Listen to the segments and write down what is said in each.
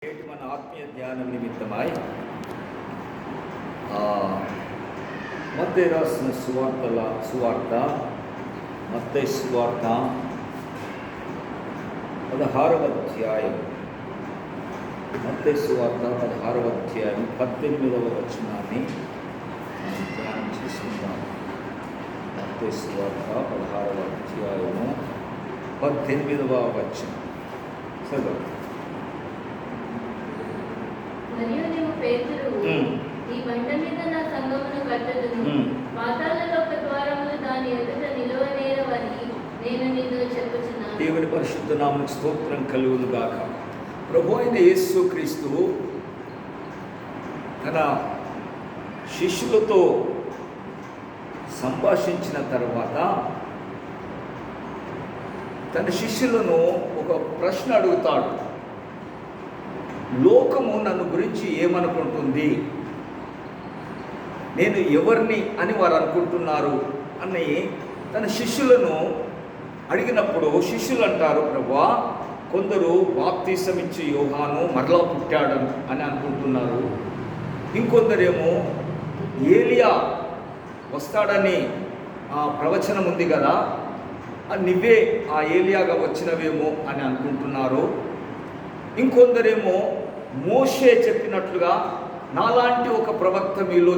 నేటి మన ఆత్మీయ ధ్యానం నిమిత్తమై మత్తయి రాసిన సువార్త మత్తయి సువార్త 16వ అధ్యాయం మత్తయి సువార్త 16వ అధ్యాయం 18వ వచనాన్ని మనం ధ్యానం చేసుకుందాం. మత్తయి సువార్త 16వ అధ్యాయము 18వ వచనం చదువు. మరియు నీవు పేతురువు, ఈ బండ మీద నా సంఘమును కట్టుదును, పాతాళలోక ద్వారములు దాని ఎదుట నిలువనేరవని నేను నీతో చెప్పుచున్నాను. దేవుని పరిశుద్ధ నామమునకు స్తోత్రం కలుగును గాక. ప్రభు అయిన యేసుక్రీస్తు తన శిష్యులతో సంభాషించిన తర్వాత తన శిష్యులను ఒక ప్రశ్న అడుగుతాడు. లోకము నన్ను గురించి ఏమనుకుంటుంది, నేను ఎవరిని అని వారు అనుకుంటున్నారు అని తన శిష్యులను అడిగినప్పుడు శిష్యులు అంటారు, ప్రభువా, కొందరు బాప్తీసం ఇచ్చి యోహాను మరలా పుట్టాడు అని అనుకుంటున్నారు, ఇంకొందరేమో ఏలియా వస్తాడని ప్రవచనం ఉంది కదా, నువ్వే ఆ ఏలియాగా వచ్చినవేమో అని అనుకుంటున్నారు, ఇంకొందరేమో మోషే చెప్పినట్లుగా నాలాంటి ఒక ప్రవక్త మీలో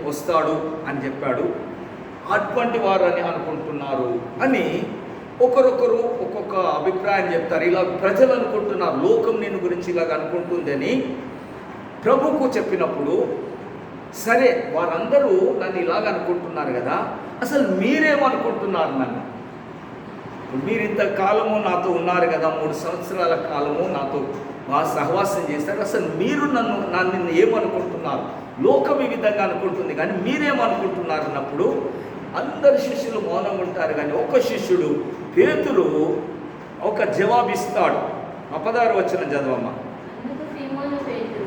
వస్తాడు అని చెప్పాడు, అటువంటి వారని అనుకుంటున్నారు అని ఒకరొకరు ఒక్కొక్క అభిప్రాయం చెప్తారు. ఇలా ప్రజలు అనుకుంటున్నారు, లోకం నేను గురించి ఇలాగ అనుకుంటుందని ప్రభువుకు చెప్పినప్పుడు, సరే వారందరూ నన్ను ఇలాగ అనుకుంటున్నారు కదా, అసలు మీరేమనుకుంటున్నారు నన్ను? మీరు ఇంతకాలము నాతో ఉన్నారు కదా, 3 సంవత్సరాల కాలము నాతో సహవాసం చేశారు, అసలు మీరు నన్ను ఏమనుకుంటున్నారు? లోకం ఈ విధంగా అనుకుంటుంది కానీ మీరేమనుకుంటున్నారు అన్నప్పుడు అందరు శిష్యులు మౌనంగా ఉంటారు. కానీ ఒక శిష్యుడు పేతురు ఒక జవాబిస్తాడు. 16వ వచనం చదవమ్మా. అందుకు సీమోను పేతురు,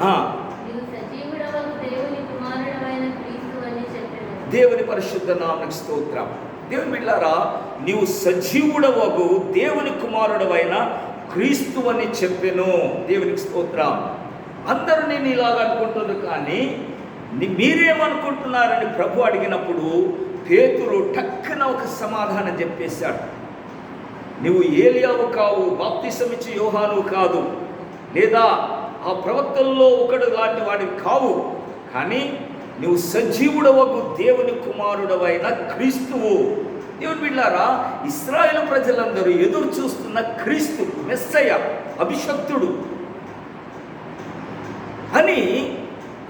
నీవు సజీవుడవగు దేవుని కుమారుడవైన క్రీస్తు అని చెప్పెను. దేవుని పరిశుద్ధ నామమునకు స్తోత్రం. దేవుని బిడ్డలారా, నీవు సజీవుడవగు దేవుని కుమారుడవైన క్రీస్తు అని చెప్పెను. దేవునికి స్తోత్రం. అందరూ నేను ఇలాగ అనుకుంటున్నారు కానీ మీరేమనుకుంటున్నారని ప్రభు అడిగినప్పుడు పేతురు టక్కున ఒక సమాధానం చెప్పేశాడు. నువ్వు ఏలియావు కావు, బాప్తిసం ఇచ్చి యోహాను కాదు, లేదా ఆ ప్రవక్తల్లో ఒకడు లాంటి వాడివి కావు, కానీ నువ్వు సజీవుడవగు దేవుని కుమారుడవైన క్రీస్తువు. దేవుని బిడ్డలారా, ఇశ్రాయేలు ప్రజలందరూ ఎదురు చూస్తున్న క్రీస్తు మెస్సయ్య, అభిషక్తుడు అని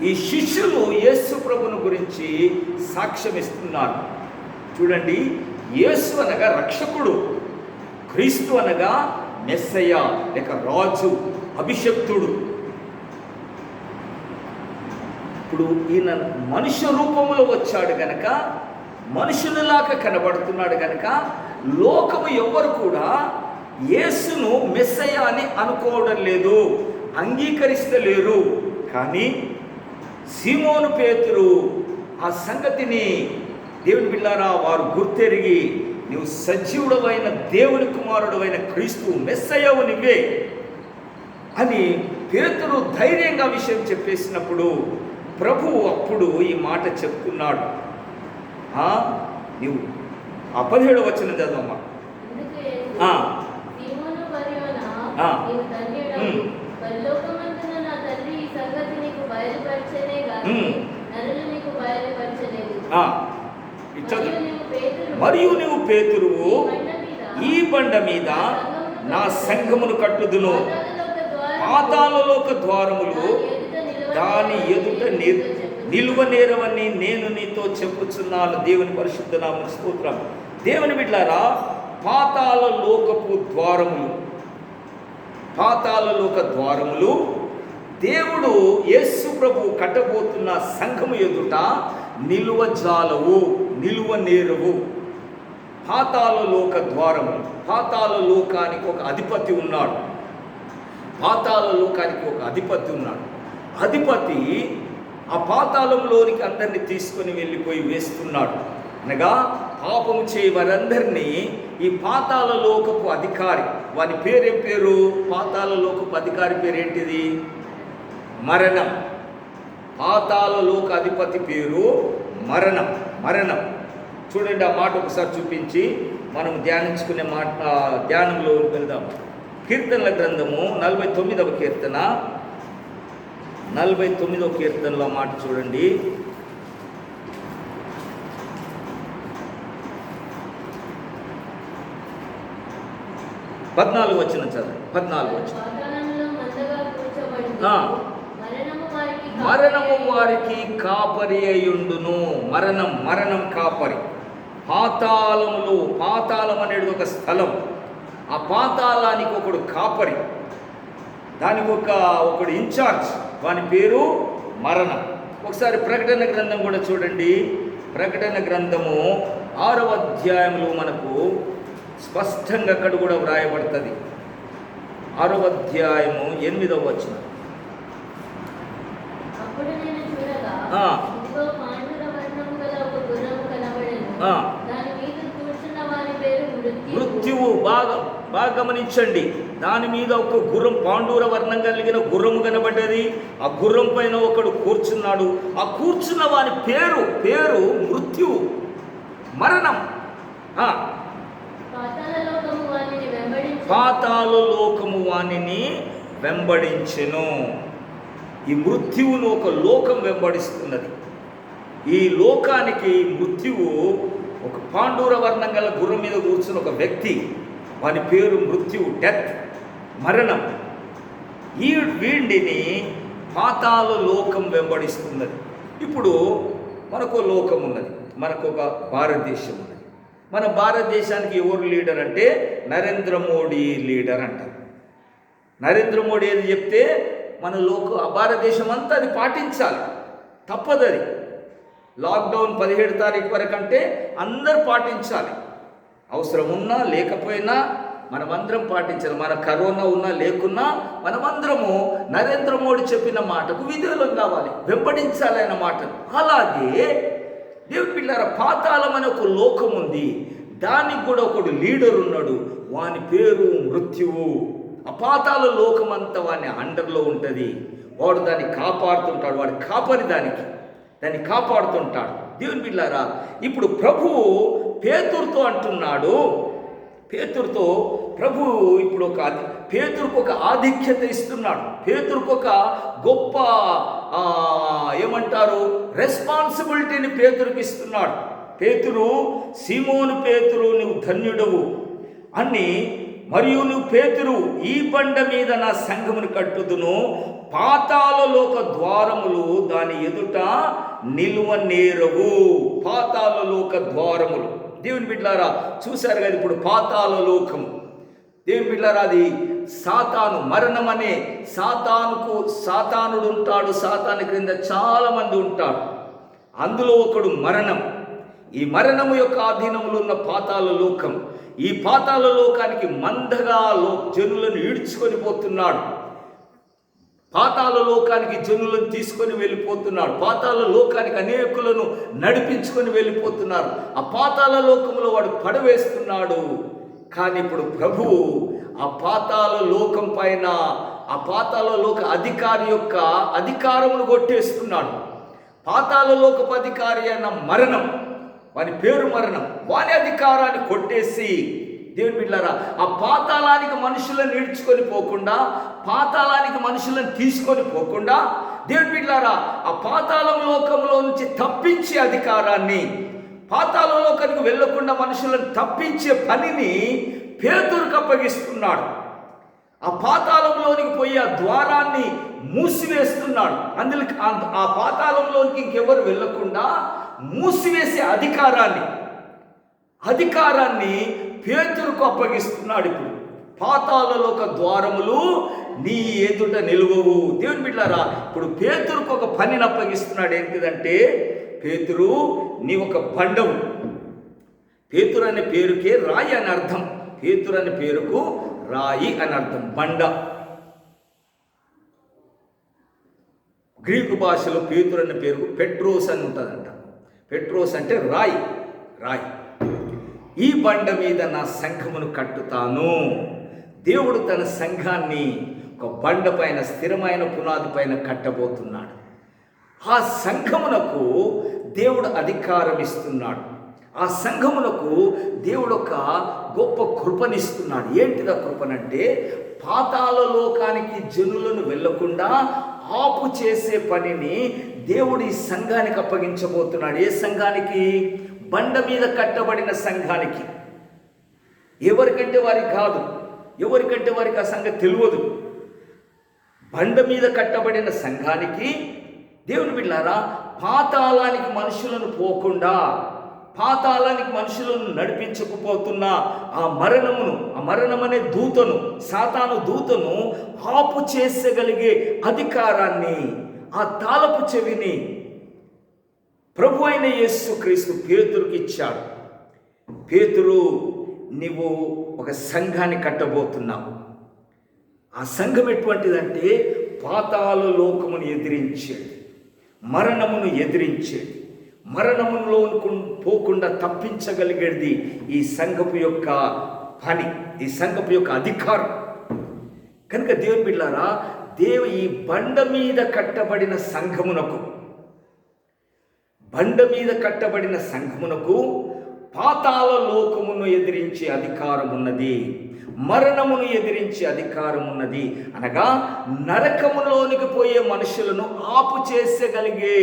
ఈ శిష్యులు యేసు ప్రభుని గురించి సాక్ష్యం ఇస్తున్నారు. చూడండి, యేసు అనగా రక్షకుడు, క్రీస్తు అనగా మెస్సయ్య లేక రాజు, అభిషక్తుడు. ఇప్పుడు ఈయన మనుష్య రూపంలో వచ్చాడు గనక, మనుషునిలాగా కనబడుతున్నాడు గనక లోకము ఎవ్వరు కూడా యేసును మెస్సయ్య అని అనుకోవడం లేదు, అంగీకరిస్తలేరు. కానీ సీమోను పేతురు ఆ సంగతిని, దేవుని బిడ్డలారా, వారు గుర్తెరిగి నువ్వు సజీవుడవైన దేవుని కుమారుడవైన క్రీస్తు మెస్సయ్యవు నువ్వే అని పేతురు ధైర్యంగా విషయం చెప్పేసినప్పుడు ప్రభువు అప్పుడు ఈ మాట చెప్తున్నాడు. నువ్వు 17వ వచనం చదవమ్మా. మరియు నీవు పేతురువు, ఈ బండ మీద నా సంఘమును కట్టుదును, పాతాళలోక ద్వారములు దాని ఎదుట నిలువనేరవని నేను నీతో చెప్పుచున్నాను. దేవుని పరిశుద్ధ నామమునకు స్తోత్రం. దేవుని బిడ్డలారా, పాతాళలోకపు ద్వారములు, పాతాళలోక ద్వారములు దేవుడు యేసు ప్రభు కట్టబోతున్న సంఘము ఎదుట నిలువజాలవు, నిలువనేరవు. పాతాళలోక ద్వారములు, పాతాళలోకానికి ఒక అధిపతి ఉన్నాడు, పాతాళలోకానికి ఒక అధిపతి ఉన్నాడు. అధిపతి ఆ పాతాళంలోనికి అందరినీ తీసుకొని వెళ్ళిపోయి వేస్తున్నాడు. అనగా పాపము చేయ వారందరినీ ఈ పాతాళలోకపు అధికారి, వాని పేరేం పేరు? పాతాళలోకపు అధికారి పేరేంటిది? మరణం. పాతాళలోక అధిపతి పేరు మరణం. మరణం చూడండి, ఆ మాట ఒకసారి చూపించి మనం ధ్యానించుకునే ధ్యానంలో వెళ్దాం. కీర్తనల గ్రంథము 49వ కీర్తన, 49వ కీర్తనలో మాట చూడండి. 14 వచనం చదవండి. 14 వచనం. మరణము వారికి కాపరి అయ్యుండును. మరణం కాపరి. పాతాళములో, పాతాళం అనేది ఒక స్థలం. ఆ పాతాళానికి ఒకడు కాపరి, దానికి ఒకడు ఇన్ఛార్జ్, వాని పేరు మరణం. ఒకసారి ప్రకటన గ్రంథం కూడా చూడండి. ప్రకటన గ్రంథము 6వ అధ్యాయంలో మనకు స్పష్టంగా అక్కడ కూడా వ్రాయబడుతుంది. 6వ అధ్యాయము 8వ వచనం. మృత్యువు. బాగా గమనించండి. దాని మీద ఒక గుర్రం, పాండూర వర్ణం కలిగిన గుర్రము కనబడ్డది. ఆ గుర్రం పైన ఒకడు కూర్చున్నాడు. ఆ కూర్చున్న వాని పేరు మృత్యువు, మరణం. పాతాళలోకము వానిని వెంబడించెను. ఈ మృత్యువును ఒక లోకం వెంబడిస్తున్నది. ఈ లోకానికి మృత్యువు ఒక పాండూర వర్ణం గల గుర్రం మీద కూర్చున్న ఒక వ్యక్తి, వాని పేరు మృత్యువు, డెత్, మరణం. వీడిని పాతాళ లోకం వెంబడిస్తున్నది. ఇప్పుడు మనకు లోకం ఉన్నది, మనకు ఒక భారతదేశం ఉన్నది. మన భారతదేశానికి ఎవరు లీడర్ అంటే నరేంద్ర మోడీ లీడర్ అంటారు. నరేంద్ర మోడీ ఏది చెప్తే మన భారతదేశం అంతా అది పాటించాలి, తప్పదు. అది లాక్డౌన్ 17 తారీఖు వరకు అంటే అందరూ పాటించాలి. అవసరం ఉన్నా లేకపోయినా మనమందరం పాటించాలి. మన కరోనా ఉన్నా లేకున్నా మనమందరము నరేంద్ర మోడీ చెప్పిన మాటకు విధేయులం కావాలి, వెంబడించాలి ఆయన మాటను. అలాగే దేవుని పిల్లారా, పాతాళం అనే ఒక లోకం ఉంది. దానికి కూడా ఒకడు లీడర్ ఉన్నాడు, వాని పేరు మృత్యువు. ఆ పాతాళ లోకం అంతా వాని అండర్లో ఉంటుంది. వాడు దాన్ని కాపాడుతుంటాడు, వాడు కాపరి దాన్ని కాపాడుతుంటాడు. దేవుని పిల్లారా, ఇప్పుడు ప్రభువు పేతురుతో అంటున్నాడు. పేతురుతో ప్రభువు ఇప్పుడు పేతురుకు ఒక ఆధిక్యత ఇస్తున్నాడు. పేతురుకు ఒక గొప్ప రెస్పాన్సిబిలిటీని పేతురుకి ఇస్తున్నాడు. పేతురు, సీమోను పేతురు, నువ్వు ధన్యుడవు అని, మరియు నువ్వు పేతురు, ఈ బండ మీద నా సంఘమును కట్టుదును, పాతాళలోక ద్వారములు దాని ఎదుట నిలువనేరవు. పాతాళలోక ద్వారములు. దేవుని బిడ్డలారా, చూశారు కదా ఇప్పుడు పాతాళలోకము. దేవుని బిడ్డలారా, అది సాతాను, మరణం అనే సాతానుడు ఉంటాడు. సాతాను క్రింద చాలా మంది ఉంటాడు. అందులో ఒకడు మరణం. ఈ మరణము యొక్క ఆధీనంలో ఉన్న పాతాళ లోకం. ఈ పాతాళ లోకానికి మందగా జనులను ఈడ్చుకొని పోతున్నాడు. పాతాళ లోకానికి జనులను తీసుకొని వెళ్ళిపోతున్నాడు. పాతాళ లోకానికి అనేకులను నడిపించుకొని వెళ్ళిపోతున్నారు. ఆ పాతాళ లోకంలో వాడు పడవేస్తున్నాడు. కానీ ఇప్పుడు ప్రభువు ఆ పాతాళ లోకం పైన, ఆ పాతాళ లోక అధికారి యొక్క అధికారమును కొట్టేస్తున్నాడు. పాతాళ లోకపు అధికారి అన్న మరణం, వాని పేరు మరణం, వాని అధికారాన్ని కొట్టేసి, దేవుని బిడ్డలారా, ఆ పాతాళానికి మనుషులను ఈడ్చుకొని పోకుండా, పాతాళానికి మనుషులను తీసుకొని పోకుండా, దేవుని బిడ్డలారా, ఆ పాతాళం లోకంలో నుంచి తప్పించే అధికారాన్ని, పాతాళ లోకానికి వెళ్లకుండా మనుషులను తప్పించే పనిని పేతురుకు అప్పగిస్తున్నాడు. ఆ పాతాళంలోనికి పోయి ఆ ద్వారాన్ని మూసివేస్తున్నాడు. అందులో ఆ పాతాళంలోనికి ఇంకెవరు వెళ్లకుండా మూసివేసే అధికారాన్ని పేతురుకు అప్పగిస్తున్నాడు. ఇప్పుడు పాతాళలోక ద్వారములు నీ ఎదుట నిలువవు. దేవుని బిడ్డలారా, ఇప్పుడు పేతురుకు ఒక పనిని అప్పగిస్తున్నాడు. ఏంటిదంటే, పేతురు, నీ ఒక బండవు. పేతురు అనే పేరుకే రాయి అని అర్థం. పేతురు అనే పేరుకు రాయి అని అర్థం, బండ. గ్రీకు భాషలో పేతురు అనే పేరుకు పెట్రోస్ అని ఉంటుందంట. పెట్రోస్ అంటే రాయి. ఈ బండ మీద నా సంఘమును కట్టుతాను. దేవుడు తన సంఘాన్ని ఒక బండ పైన, స్థిరమైన పునాది పైన కట్టబోతున్నాడు. ఆ సంఘమునకు దేవుడు అధికారం ఇస్తున్నాడు. ఆ సంఘమునకు దేవుడు ఒక గొప్ప కృపనిస్తున్నాడు. ఏంటిదా కృపనంటే, పాతాళ లోకానికి జనులను వెళ్ళకుండా ఆపు చేసే పనిని దేవుడు ఈ సంఘానికి అప్పగించబోతున్నాడు. ఏ సంఘానికి? బండ మీద కట్టబడిన సంఘానికి. ఎవరికంటే వారికి కాదు, ఎవరికంటే వారికి ఆ సంగతి తెలియదు. బండ మీద కట్టబడిన సంఘానికి దేవుని బిడ్డలారా, పాతాళానికి మనుషులను పోకుండా, పాతాళానికి మనుషులను నడిపించకపోతున్న ఆ మరణమనే దూతను, సాతాను దూతను ఆపు చేసగలిగే అధికారాన్ని, ఆ తాళపు చెవిని ప్రభు అయిన యేసుక్రీస్తు పేతురుకి ఇచ్చాడు. పేతురు, నీవు ఒక సంఘాన్ని కట్టబోతున్నావు. ఆ సంఘం ఎటువంటిదంటే, పాతాళ లోకమును ఎదిరించేది, మరణమును ఎదిరించేది, మరణములో పోకుండా తప్పించగలిగేది ఈ సంఘపు యొక్క పని, ఈ సంఘపు యొక్క అధికారం. కనుక దేవుని బిడ్డలారా, ఈ బండ మీద కట్టబడిన సంఘమునకు, బండ మీద కట్టబడిన సంఘమునకు పాతాళ లోకమును ఎదిరించే అధికారం ఉన్నది, మరణమును ఎదిరించే అధికారం ఉన్నది. అనగా నరకములోనికి పోయే మనుషులను ఆపు చేసగలిగే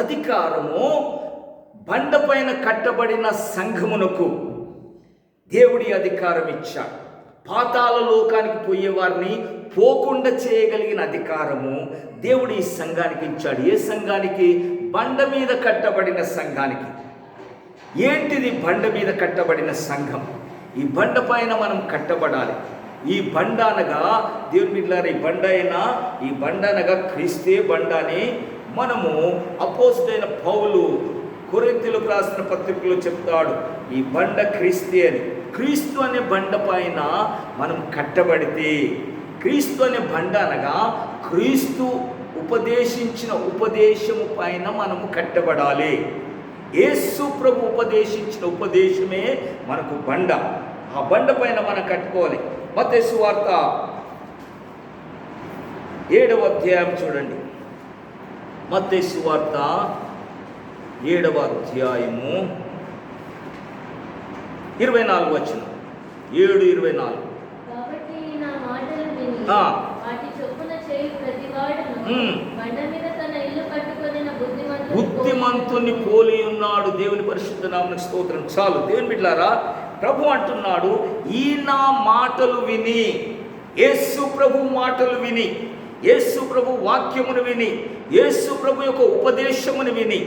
అధికారము బండ పైన కట్టబడిన సంఘమునకు దేవుడి అధికారం ఇచ్చాడు. పాతాళ లోకానికి పోయే వారిని పోకుండా చేయగలిగిన అధికారము దేవుడు ఈ సంఘానికి ఇచ్చాడు. ఏ సంఘానికి? బండ మీద కట్టబడిన సంఘానికి. ఏంటిది బండ మీద కట్టబడిన సంఘం? ఈ బండ పైన మనం కట్టబడాలి. ఈ బండ అనగా దేవుని బిడ్డలారా, ఈ బండ అనగా క్రీస్తే బండ అని మనము అపోస్తలుడైన పౌలు కొరింథీయులకు రాసిన పత్రికలో చెప్తాడు. ఈ బండ క్రీస్తే అని. క్రీస్తు అనే బండ పైన మనం కట్టబడితే, క్రీస్తు అనే బండ అనగా క్రీస్తు ఉపదేశించిన ఉపదేశము పైన మనము కట్టబడాలి. యేసు ప్రభు ఉపదేశించిన ఉపదేశమే మనకు బండ. ఆ బండ పైన మనం కట్టుకోవాలి. మత్తయి సువార్త 7వ అధ్యాయం చూడండి. మత్తయి సువార్త 7వ అధ్యాయము 24వ వచనం. 7:24. కాబట్టి నా మాటలు విని వాటి చొప్పున చేయు ప్రతివాడును బండ మీద తన ఇల్లు కట్టుకొనిన బుద్ధిమంతుని పోలి ఉన్నాడు. దేవుని పరిశుద్ధ నామమునకు స్తోత్రం. చాలు. దేవుని బిడ్డలారా, ప్రభు అంటున్నాడు, ఈ నా మాటలు విని, యేసు ప్రభు మాటలు విని, యేసు ప్రభు వాక్యమును విని, యేసు ప్రభు యొక్క ఉపదేశమును విని,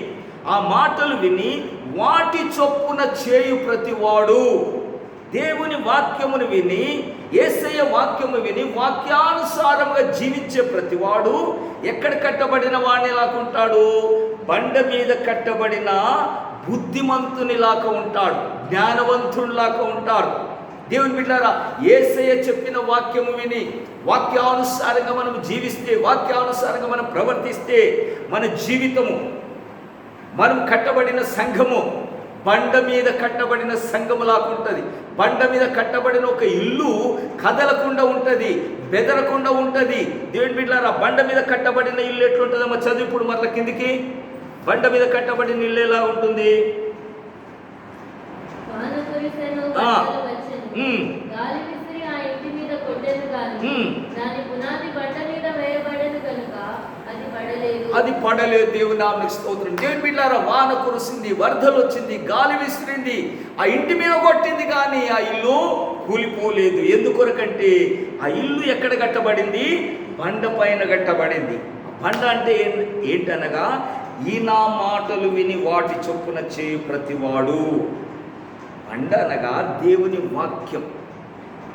ఆ మాటలు విని వాటి చొప్పున చేయు ప్రతివాడు, దేవుని వాక్యమును విని, యేసయ్య వాక్యము విని వాక్యానుసారంగా జీవించే ప్రతివాడు ఎక్కడ కట్టబడిన వాడినిలాగా ఉంటాడు? బండ మీద కట్టబడిన బుద్ధిమంతునిలాగా ఉంటాడు, జ్ఞానవంతునిలాగా ఉంటాడు. దేవుని బిడ్డలారా, యేసయ్య చెప్పిన వాక్యము విని వాక్యానుసారంగా మనం జీవిస్తే, వాక్యానుసారంగా మనం ప్రవర్తిస్తే, మన జీవితము, మనం కట్టబడిన సంఘము బండ మీద కట్టబడిన సంఘములాగా ఉంటుంది. బండ మీద కట్టబడిన ఒక ఇల్లు కదలకుండా ఉంటుంది, బెదరకుండా ఉంటుంది. దేవుని బిడ్డలారా, బండ మీద కట్టబడిన ఇల్లు ఎట్లుంటుందమ్మా? చదువు ఇప్పుడు మరల కిందికి. బండ మీద కట్టబడిన ఇల్లు ఎలా ఉంటుంది? అది పడలేదు. దేవుని నామమునకు స్తోత్రం. దేవుని బిడ్డలారా, వాన కురిసింది, వరదలు వచ్చింది, గాలి విసిరింది, ఆ ఇంటి మీద కొట్టింది, కానీ ఆ ఇల్లు కూలిపోలేదు. ఎందుకొరకంటే ఆ ఇల్లు ఎక్కడ కట్టబడింది? బండ పైన కట్టబడింది. బండ అంటే ఏంటనగా, ఈ నా మాటలు విని వాటి చొప్పున చేయు ప్రతివాడు. బండ అనగా దేవుని వాక్యం.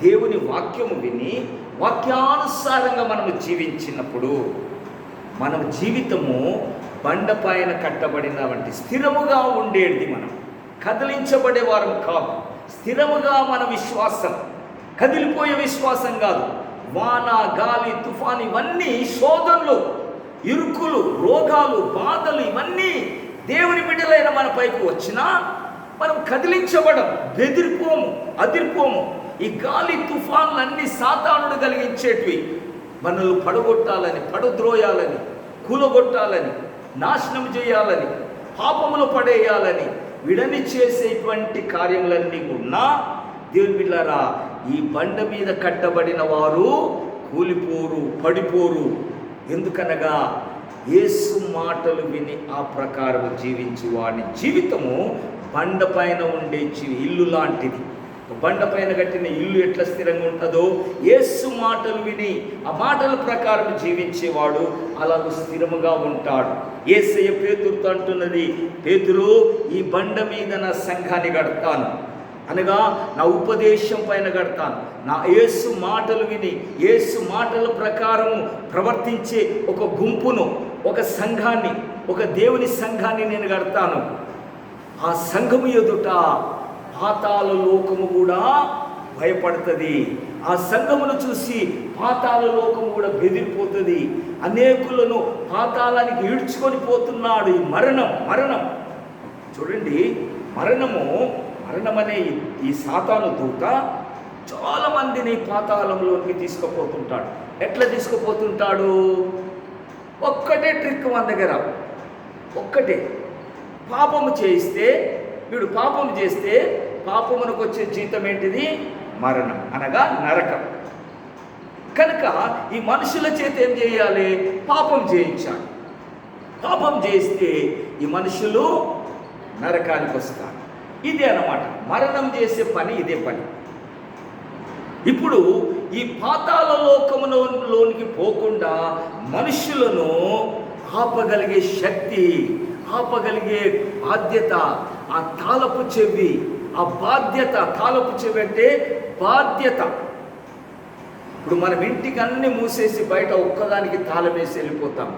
దేవుని వాక్యము విని వాక్యానుసారంగా మనము జీవించినప్పుడు మన జీవితము బండ పైన కట్టబడిన వంటి స్థిరముగా ఉండేది. మనం కదిలించబడే వారం కాదు. స్థిరముగా మన విశ్వాసం, కదిలిపోయే విశ్వాసం కాదు. వాన, గాలి, తుఫాను ఇవన్నీ శోధనలు, ఇరుకులు, రోగాలు, బాధలు ఇవన్నీ దేవుని బిడ్డలైన మన పైకి వచ్చినా మనం కదిలించబడం, బెదిరిపోము, అదిరిపోము. ఈ గాలి తుఫాన్లన్నీ సాతానుడు కలిగించేటివి. మనల్ని పడగొట్టాలని, పడద్రోయాలని, కూలగొట్టాలని, నాశనం చేయాలని, పాపములు పడేయాలని విడని చేసేటువంటి కార్యములన్నీ ఉన్నా దేవుని బిడ్డలారా, ఈ బండ మీద కట్టబడిన వారు కూలిపోరు, పడిపోరు. ఎందుకనగా యేసు మాటలు విని ఆ ప్రకారం జీవించి వాడి జీవితము బండ పైన ఉండే ఇల్లు లాంటిది. బండ పైన కట్టిన ఇల్లు ఎట్లా స్థిరంగా ఉంటుందో, యేసు మాటలు విని ఆ మాటల ప్రకారం జీవించేవాడు అలాగ స్థిరముగా ఉంటాడు. యేసయ్య పేతురుతో అంటున్నది, పేతురు, ఈ బండ మీద నా సంఘాన్ని కడతాను, అనగా నా ఉపదేశం పైన కడతాను. నా యేసు మాటలు విని యేసు మాటల ప్రకారము ప్రవర్తించే ఒక గుంపును, ఒక సంఘాన్ని, ఒక దేవుని సంఘాన్ని నేను కడతాను. ఆ సంఘము ఎదుట పాతాళ లోకము కూడా భయపడుతుంది. ఆ సంఘమును చూసి పాతాళ లోకము కూడా బెదిరిపోతుంది. అనేకులను పాతాళానికి ఈడ్చుకొని పోతున్నాడు ఈ మరణం. చూడండి, మరణమనే ఈ సాతాను దూత చాలా మందిని పాతాళంలోకి తీసుకుపోతుంటాడు. ఎట్లా తీసుకుపోతుంటాడు? ఒక్కటే ట్రిక్ మన దగ్గర, ఒక్కటే. పాపము చేస్తే, వీడు పాపం చేస్తే పాపమునకు వచ్చే జీతం ఏంటిది? మరణం, అనగా నరకం. కనుక ఈ మనుషుల చేత ఏం చేయాలి? పాపం చేయించాలి. పాపం చేస్తే ఈ మనుషులు నరకానికి వస్తారు. ఇదే అన్నమాట, మరణం చేసే పని ఇదే పని. ఇప్పుడు ఈ పాతాళ లోకములోనికి పోకుండా మనుషులను ఆపగలిగే శక్తి, ఆపగలిగే బాధ్యత, ఆ తాళపు చెవి, ఆ బాధ్యత. తాళపు చెవి అంటే బాధ్యత. ఇప్పుడు మనం ఇంటికి అన్ని మూసేసి బయట ఒక్కదానికి తాళం వేసి వెళ్ళిపోతాం.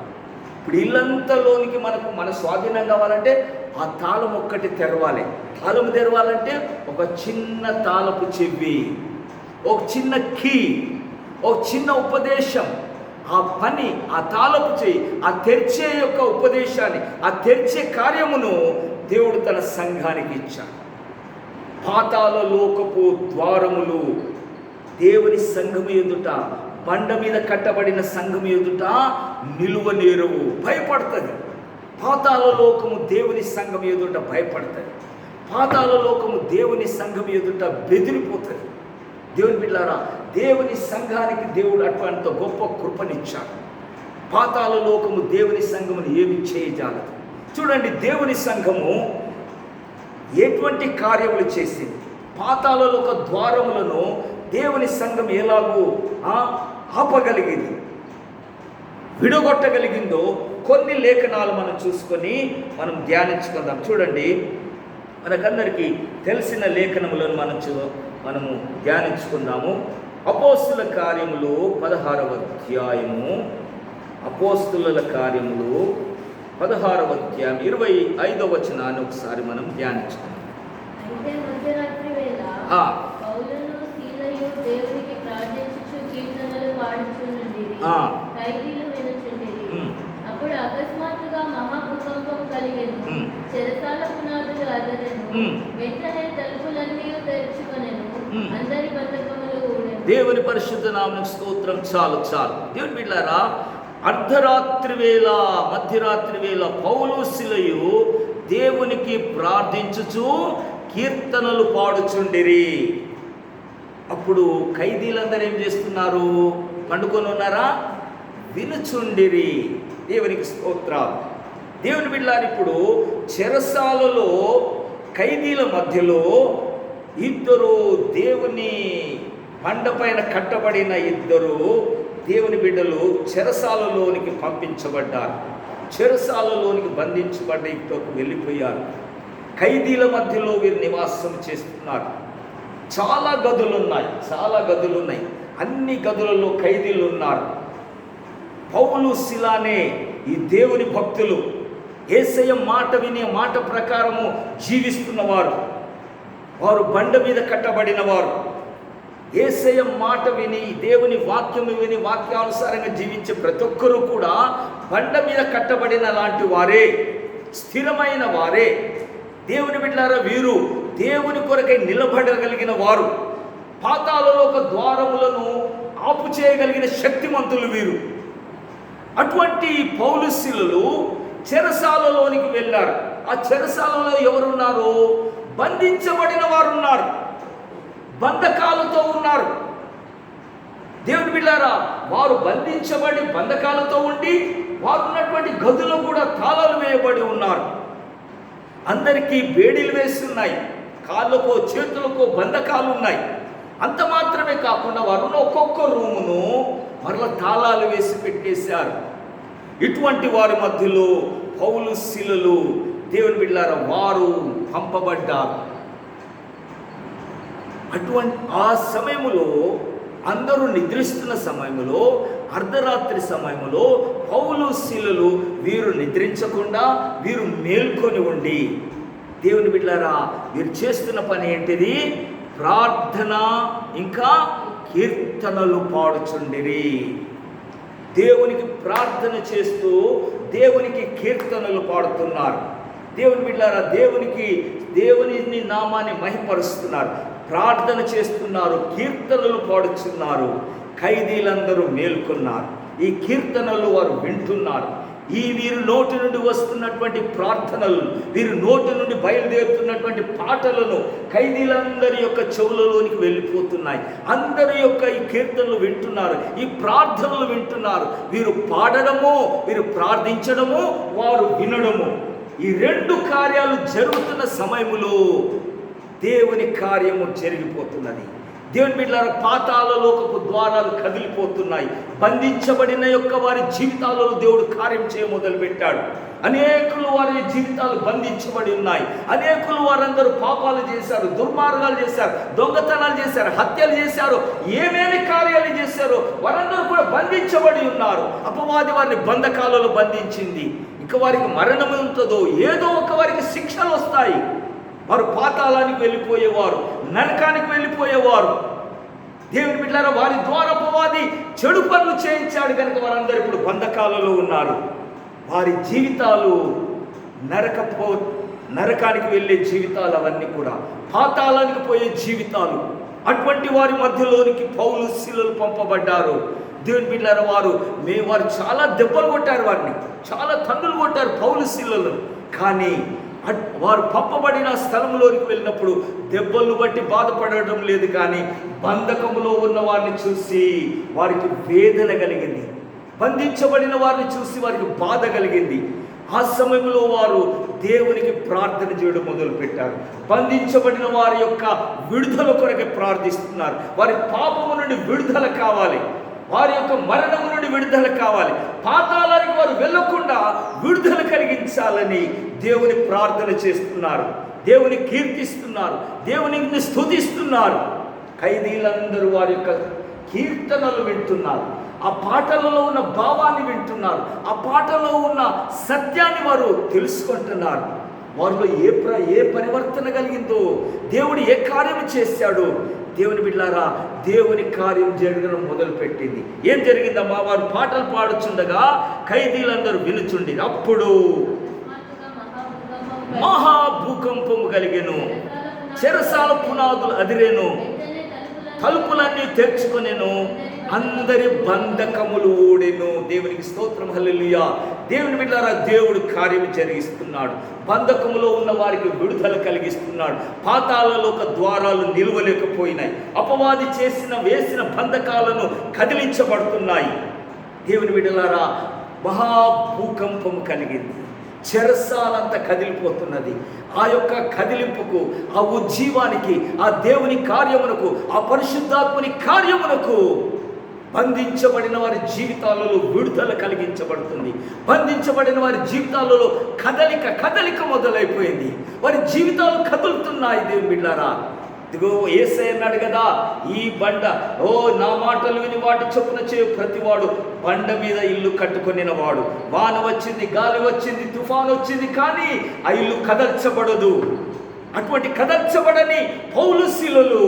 ఇప్పుడు ఇల్లంతలోనికి మన స్వాధీనం కావాలంటే ఆ తాళం ఒక్కటి తెరవాలి. తాళం తెరవాలంటే ఒక చిన్న తాళపు చెవి, ఒక చిన్న కీ, ఒక చిన్న ఉపదేశం. ఆ పని, ఆ తాళపు చెయ్యి, ఆ తెరిచే యొక్క ఉపదేశాన్ని, ఆ తెరిచే కార్యమును దేవుడు తన సంఘానికి ఇచ్చాడు. పాతాళ లోకపు ద్వారములు దేవుని సంఘము ఎదుట, బండ మీద కట్టబడిన సంఘము ఎదుట నిలువనేరవు, భయపడుతుంది. పాతాళ లోకము దేవుని సంఘం ఎదుట భయపడుతుంది. పాతాళ లోకము దేవుని సంఘం ఎదుట బెదిరిపోతుంది. దేవుని బిడ్డలారా, దేవుని సంఘానికి దేవుడు అటువంటి గొప్ప కృపనిచ్చాడు. పాతాళ లోకము దేవుని సంఘమును ఏమి చేయజాలదు. చూడండి, దేవుని సంఘము ఎటువంటి కార్యములు చేసింది. పాతాళ లోక ద్వారములను దేవుని సంఘం ఎలాగూ ఆపగలిగింది, విడగొట్టగలిగిందో కొన్ని లేఖనాలు మనం చూసుకొని మనం ధ్యానించుకుందాం. చూడండి, మనకందరికీ తెలిసిన లేఖనములను మనము ధ్యానించుకుందాము. అపోస్తుల కార్యములు 16వ అధ్యాయము, అపోస్తుల కార్యములు 16వ అధ్యాయం 25వ వచనాన్ని ఒకసారి మనం ధ్యానించుకుందాం. అయితే మధ్యరాత్రి వేళ పౌలును సీలయు దేవునికి ప్రార్థించుచు కీర్తనలు పాడుచుండిరి, ఖైదీలు వినుచుండిరి. అప్పుడు అకస్మాత్తుగా మహాభూకంపం కలిగెను, చెరసాల పునాదులు అదరెను, వెంటనే తలుపులన్నీ తెరుచుకొనెను, అందరి బంధకములు ఊడెను. దేవుని పరిశుద్ధ నామమునకు స్తోత్రం. చాలు. దేవుని బిడ్డలారా, అర్ధరాత్రి వేళ, మధ్యరాత్రి వేళ పౌలు శిలయు దేవునికి ప్రార్థించుచు కీర్తనలు పాడుచుండిరి. అప్పుడు ఖైదీలందరూ ఏం చేస్తున్నారు? పండుకొని ఉన్నారా? వినుచుండిరి. దేవునికి స్తోత్రం. దేవుని బిడ్డలారా, ఇప్పుడు చెరసాలలో ఖైదీల మధ్యలో ఇద్దరు దేవుని బండపైన కట్టబడిన ఇద్దరు దేవుని బిడ్డలు చెరసాలలోనికి పంపించబడ్డారు. చెరసాలలోనికి బంధించబడ్డ ఇక్కడకు వెళ్ళిపోయారు. ఖైదీల మధ్యలో వీరు నివాసం చేస్తున్నారు. చాలా గదులున్నాయి. అన్ని గదులలో ఖైదీలు ఉన్నారు. పౌలు శిలానే ఈ దేవుని భక్తులు, యేసయ్య మాట విని మాట ప్రకారము జీవిస్తున్నవారు, వారు బండ మీద కట్టబడిన వారు. యేసయ్య మాట విని, దేవుని వాక్యము విని వాక్యానుసారంగా జీవించే ప్రతి ఒక్కరూ కూడా బండ మీద కట్టబడిన లాంటి వారే, స్థిరమైన వారే. దేవుని బిడ్డలారా, వీరు దేవుని కొరకై నిలబడగలిగిన వారు. పాతాళలోక ద్వారములను ఆపు చేయగలిగిన శక్తిమంతులు వీరు. అటువంటి పౌలు శీలలు చెరసాలలోనికి వెళ్ళారు. ఆ చెరసాలలో ఎవరున్నారు? బంధించబడిన వారు ఉన్నారు, బంధకాలతో ఉన్నారు. దేవుని బిడ్డారా, వారు బంధించబడి బంధకాలతో ఉండి వారు ఉన్నటువంటి గదులు కూడా తాళాలు వేయబడి ఉన్నారు. అందరికీ బేడీలు వేస్తున్నాయి, కాళ్ళకో చేతులకో బంధకాలు ఉన్నాయి. అంత మాత్రమే కాకుండా వారు ఒక్కొక్క రూమును మరల తాళాలు వేసి పెట్టేశారు. ఇటువంటి వారి మధ్యలో పౌలు శీలలు దేవుని బిడ్డలారా వారు పంపబడ్డారు. అటువంటి ఆ సమయంలో అందరూ నిద్రిస్తున్న సమయంలో, అర్ధరాత్రి సమయంలో పౌలు శీలలు వీరు నిద్రించకుండా వీరు మేల్కొని ఉండి, దేవుని బిడ్డలారా వీరు చేస్తున్న పని ఏంటిది? ప్రార్థన ఇంకా కీర్తనలు పాడుచుండిరి. దేవునికి ప్రార్థన చేస్తూ దేవునికి కీర్తనలు పాడుతున్నారు. దేవుని బిడ్డలారా దేవుని నామాన్ని మహిమపరుస్తున్నారు, ప్రార్థన చేస్తున్నారు, కీర్తనలు పాడుచున్నారు. ఖైదీలందరూ మేల్కొన్నారు. ఈ కీర్తనలు వారు వింటున్నారు. ఈ వీరు నోటి నుండి వస్తున్నటువంటి ప్రార్థనలు, వీరు నోటి నుండి బయలుదేరుతున్నటువంటి పాటలను ఖైదీలందరి యొక్క చెవులలోనికి వెళ్ళిపోతున్నాయి. అందరి యొక్క ఈ కీర్తనలు వింటున్నారు, ఈ ప్రార్థనలు వింటున్నారు. వీరు పాడడము, వీరు ప్రార్థించడము, వారు వినడము, ఈ రెండు కార్యాలు జరుగుతున్న సమయములో దేవుని కార్యము జరిగిపోతున్నది. దేవుని బిడ్డలారా పాతాళలోకపు ద్వారాలు కదిలిపోతున్నాయి. బంధించబడిన యొక్క వారి జీవితాలలో దేవుడు కార్యం చేయ మొదలుపెట్టాడు. అనేకులు వారి జీవితాలు బంధించబడి ఉన్నాయి. అనేకులు వారందరూ పాపాలు చేశారు, దుర్మార్గాలు చేశారు, దొంగతనాలు చేశారు, హత్యలు చేశారు, ఏమేమి కార్యాలు చేశారో వారందరూ కూడా బంధించబడి ఉన్నారు. అపవాది వారిని బంధకాలలో బంధించింది. ఇక వారికి మరణం ఉంటుందో, ఏదో ఒక వారికి శిక్షలు వస్తాయి. వారు పాతాళానికి వెళ్ళిపోయేవారు, నరకానికి వెళ్ళిపోయేవారు. దేవుని బిడ్డలారా వారి ద్వారా అపవాది చెడు పనులు చేయించాడు కనుక వారందరూ ఇప్పుడు బంధకాలలో ఉన్నారు. వారి జీవితాలు నరకానికి వెళ్ళే జీవితాలు, అవన్నీ కూడా పాతాళానికి పోయే జీవితాలు. అటువంటి వారి మధ్యలోనికి పౌలు శీలలు పంపబడ్డారు. దేవుని బిడ్డలారా వారు చాలా దెబ్బలు కొట్టారు, వారిని చాలా తన్నులు కొట్టారు పౌలు శీలలు. కానీ వారు పంపబడిన స్థలంలోనికి వెళ్ళినప్పుడు దెబ్బలను బట్టి బాధపడటం లేదు, కానీ బంధకములో ఉన్న వారిని చూసి వారికి వేదన కలిగింది. బంధించబడిన వారిని చూసి వారికి బాధ కలిగింది. ఆ సమయంలో వారు దేవునికి ప్రార్థన చేయడం మొదలుపెట్టారు. బంధించబడిన వారి యొక్క విడుదల కొరకు ప్రార్థిస్తున్నారు. వారి పాపము నుండి విడుదల కావాలి, వారి యొక్క మరణము నుండి విడుదల కావాలి, పాతాళానికి వారు వెళ్ళకుండా విడుదల కలిగించాలని దేవుని ప్రార్థన చేస్తున్నారు, దేవుని కీర్తిస్తున్నారు, దేవుని స్తుతిస్తున్నారు. ఖైదీలందరూ వారి యొక్క కీర్తనలు వింటున్నారు, ఆ పాటలలో ఉన్న భావాన్ని వింటున్నారు, ఆ పాటలో ఉన్న సత్యాన్ని వారు తెలుసుకుంటున్నారు. వారిలో ఏ పరివర్తన కలిగిందో, దేవుడు ఏ కార్యం చేశాడో, దేవుని బిడ్డలారా దేవుని కార్యం జరగడం మొదలుపెట్టింది. ఏం జరిగిందమ్మా? వారు పాటలు పాడుచుండగా ఖైదీలందరూ వినుచుండి. అప్పుడు మహాభూకంపము కలిగెను, చెరసాల పునాదులు అదిరేను, తలుపులన్నీ తెరుచుకొనెను, అందరి బంధకములు ఊడెను. దేవునికి స్తోత్రం, హల్లెలూయా. దేవుని బిడ్డలారా దేవుడు కార్యం జరిగిస్తున్నాడు. బంధకములో ఉన్న వారికి విడుదల కలిగిస్తున్నాడు. పాతాళలోక ద్వారాలు నిలవలేకపోయినాయి. అపవాది వేసిన బంధకాలను కదిలించబడుతున్నాయి. దేవుని బిడ్డలారా మహాభూకంపము కలిగింది, చెరసాలంతా కదిలిపోతున్నది. ఆ యొక్క కదిలింపుకు, ఆ ఉజ్జీవానికి, ఆ దేవుని కార్యమునకు, ఆ పరిశుద్ధాత్మని కార్యమునకు బంధించబడిన వారి జీవితాలలో విడుదల కలిగించబడుతుంది. బంధించబడిన వారి జీవితాలలో కదలిక మొదలైపోయింది. వారి జీవితాలు కదులుతున్నాయి. దేవుని బిడ్డలారా ఇదిగో యేసయ్య అన్నాడు కదా, ఈ బండ నా మాటలు విని వాటి చొప్పున చేయు ప్రతివాడు బండ మీద ఇల్లు కట్టుకొనిన వాడు. వాన వచ్చింది, గాలి వచ్చింది, తుఫాను వచ్చింది, కానీ ఆ ఇల్లు కదల్చబడదు. అటువంటి కదల్చబడని పౌలు శీలలు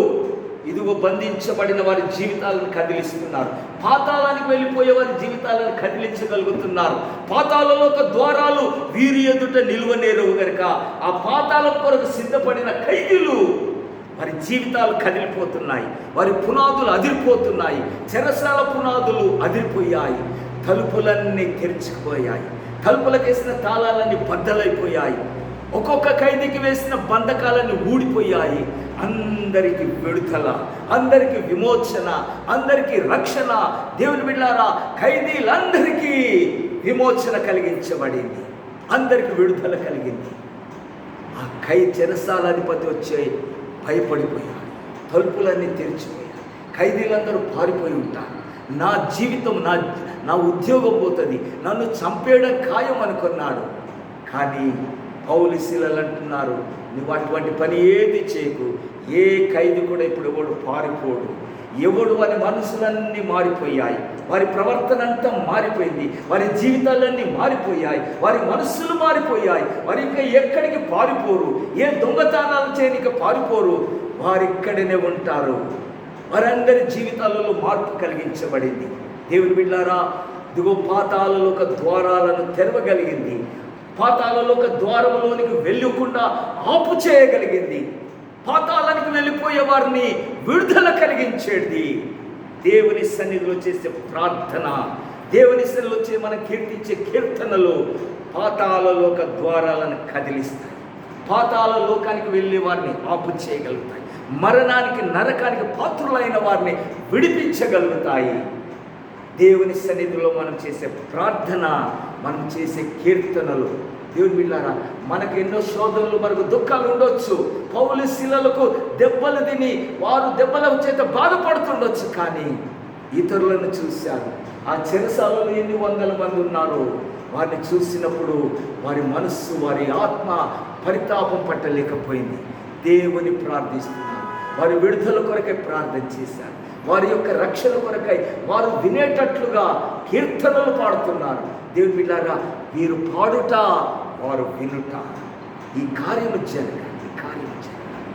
ఇదిగో బంధించబడిన వారి జీవితాలను కదిలిస్తున్నారు. పాతాళానికి వెళ్ళిపోయే వారి జీవితాలను కదిలించగలుగుతున్నారు. పాతాళలోక ద్వారాలు వీరి ఎదుట నిలువనేరవు గనుక ఆ పాతాళం కొరకు సిద్ధపడిన ఖైదీలు వారి జీవితాలు కదిలిపోతున్నాయి, వారి పునాదులు అదిరిపోతున్నాయి, చెరసాల పునాదులు అదిరిపోయాయి, తలుపులన్నీ తెరుచుకుపోయాయి, తలుపులకు వేసిన తాళాలన్నీ బద్దలైపోయాయి, ఒక్కొక్క ఖైదీకి వేసిన బంధకాలన్నీ ఊడిపోయాయి. అందరికీ విడుదల, అందరికీ విమోచన, అందరికీ రక్షణ. దేవుని బిడ్డలారా, ఖైదీలందరికీ విమోచన కలిగించబడింది, అందరికీ విడుదల కలిగింది. ఆ చెరసాల అధిపతి వచ్చే భయపడిపోయాడు, తలుపులన్నీ తెరిచిపోయాయి, ఖైదీలందరూ పారిపోయి ఉంటారు. నా జీవితం, నా ఉద్యోగం పోతుంది, నన్ను చంపేయడం ఖాయం అనుకున్నాడు. కానీ పౌలు శీలలు అంటున్నారు, నువ్వు అటువంటి పని ఏది చేయకు. ఏ ఖైదీ కూడా ఇప్పుడు ఎవడు పారిపోడు. ఎవడు వారి మనసులన్నీ మారిపోయాయి, వారి ప్రవర్తన అంతా మారిపోయింది, వారి జీవితాలన్నీ మారిపోయాయి, వారి మనస్సులు మారిపోయాయి. వారు ఇంకా ఎక్కడికి పారిపోరు, ఏ దొంగతనాలు చేయడానికి పారిపోరు, వారిక్కడనే ఉంటారు. వారందరి జీవితాలలో మార్పు కలిగించబడింది. దేవుని బిడ్డలారా, దిగో పాతాళలోక ద్వారాలను తెరవగలిగింది, పాతాళలోక ద్వారములోనికి వెళ్ళకుండా ఆపు చేయగలిగింది, పాతాళానికి వెళ్ళిపోయే వారిని విడుదల కలిగించేది దేవుని సన్నిధిలో చేసే ప్రార్థన, దేవుని సన్నిధిలో వచ్చే మనం కీర్తించే కీర్తనలు పాతాళలోక ద్వారాలను కదిలిస్తాయి, పాతాళ లోకానికి వెళ్ళే వారిని ఆపు చేయగలుగుతాయి, మరణానికి నరకానికి పాత్రులైన వారిని విడిపించగలుగుతాయి. దేవుని సన్నిధిలో మనం చేసే ప్రార్థన, మనం చేసే కీర్తనలు. దేవుని బిడ్డలారా, మనకు ఎన్నో శోధనలు, మనకు దుఃఖాలు ఉండొచ్చు. పౌలు శీలలకు దెబ్బలు తిని వారు దెబ్బల చేత బాధపడుతుండొచ్చు. కానీ ఇతరులను చూశారు. ఆ చెరసాలలో ఎన్ని వందల మంది ఉన్నారు. వారిని చూసినప్పుడు వారి మనస్సు, వారి ఆత్మ పరితాపం పట్టలేకపోయింది. దేవుని ప్రార్థిస్తున్నారు, వారి విడుదల కొరకై ప్రార్థన చేశారు, వారి యొక్క రక్షణ కొరకై వారు వినేటట్లుగా కీర్తనలు పాడుతున్నారు. దేవుని బిడ్డలారా, వీరు పాడుట, వారు వినుట, ఈ కార్యము జరగాలి, ఈ కార్యము జరగాలి.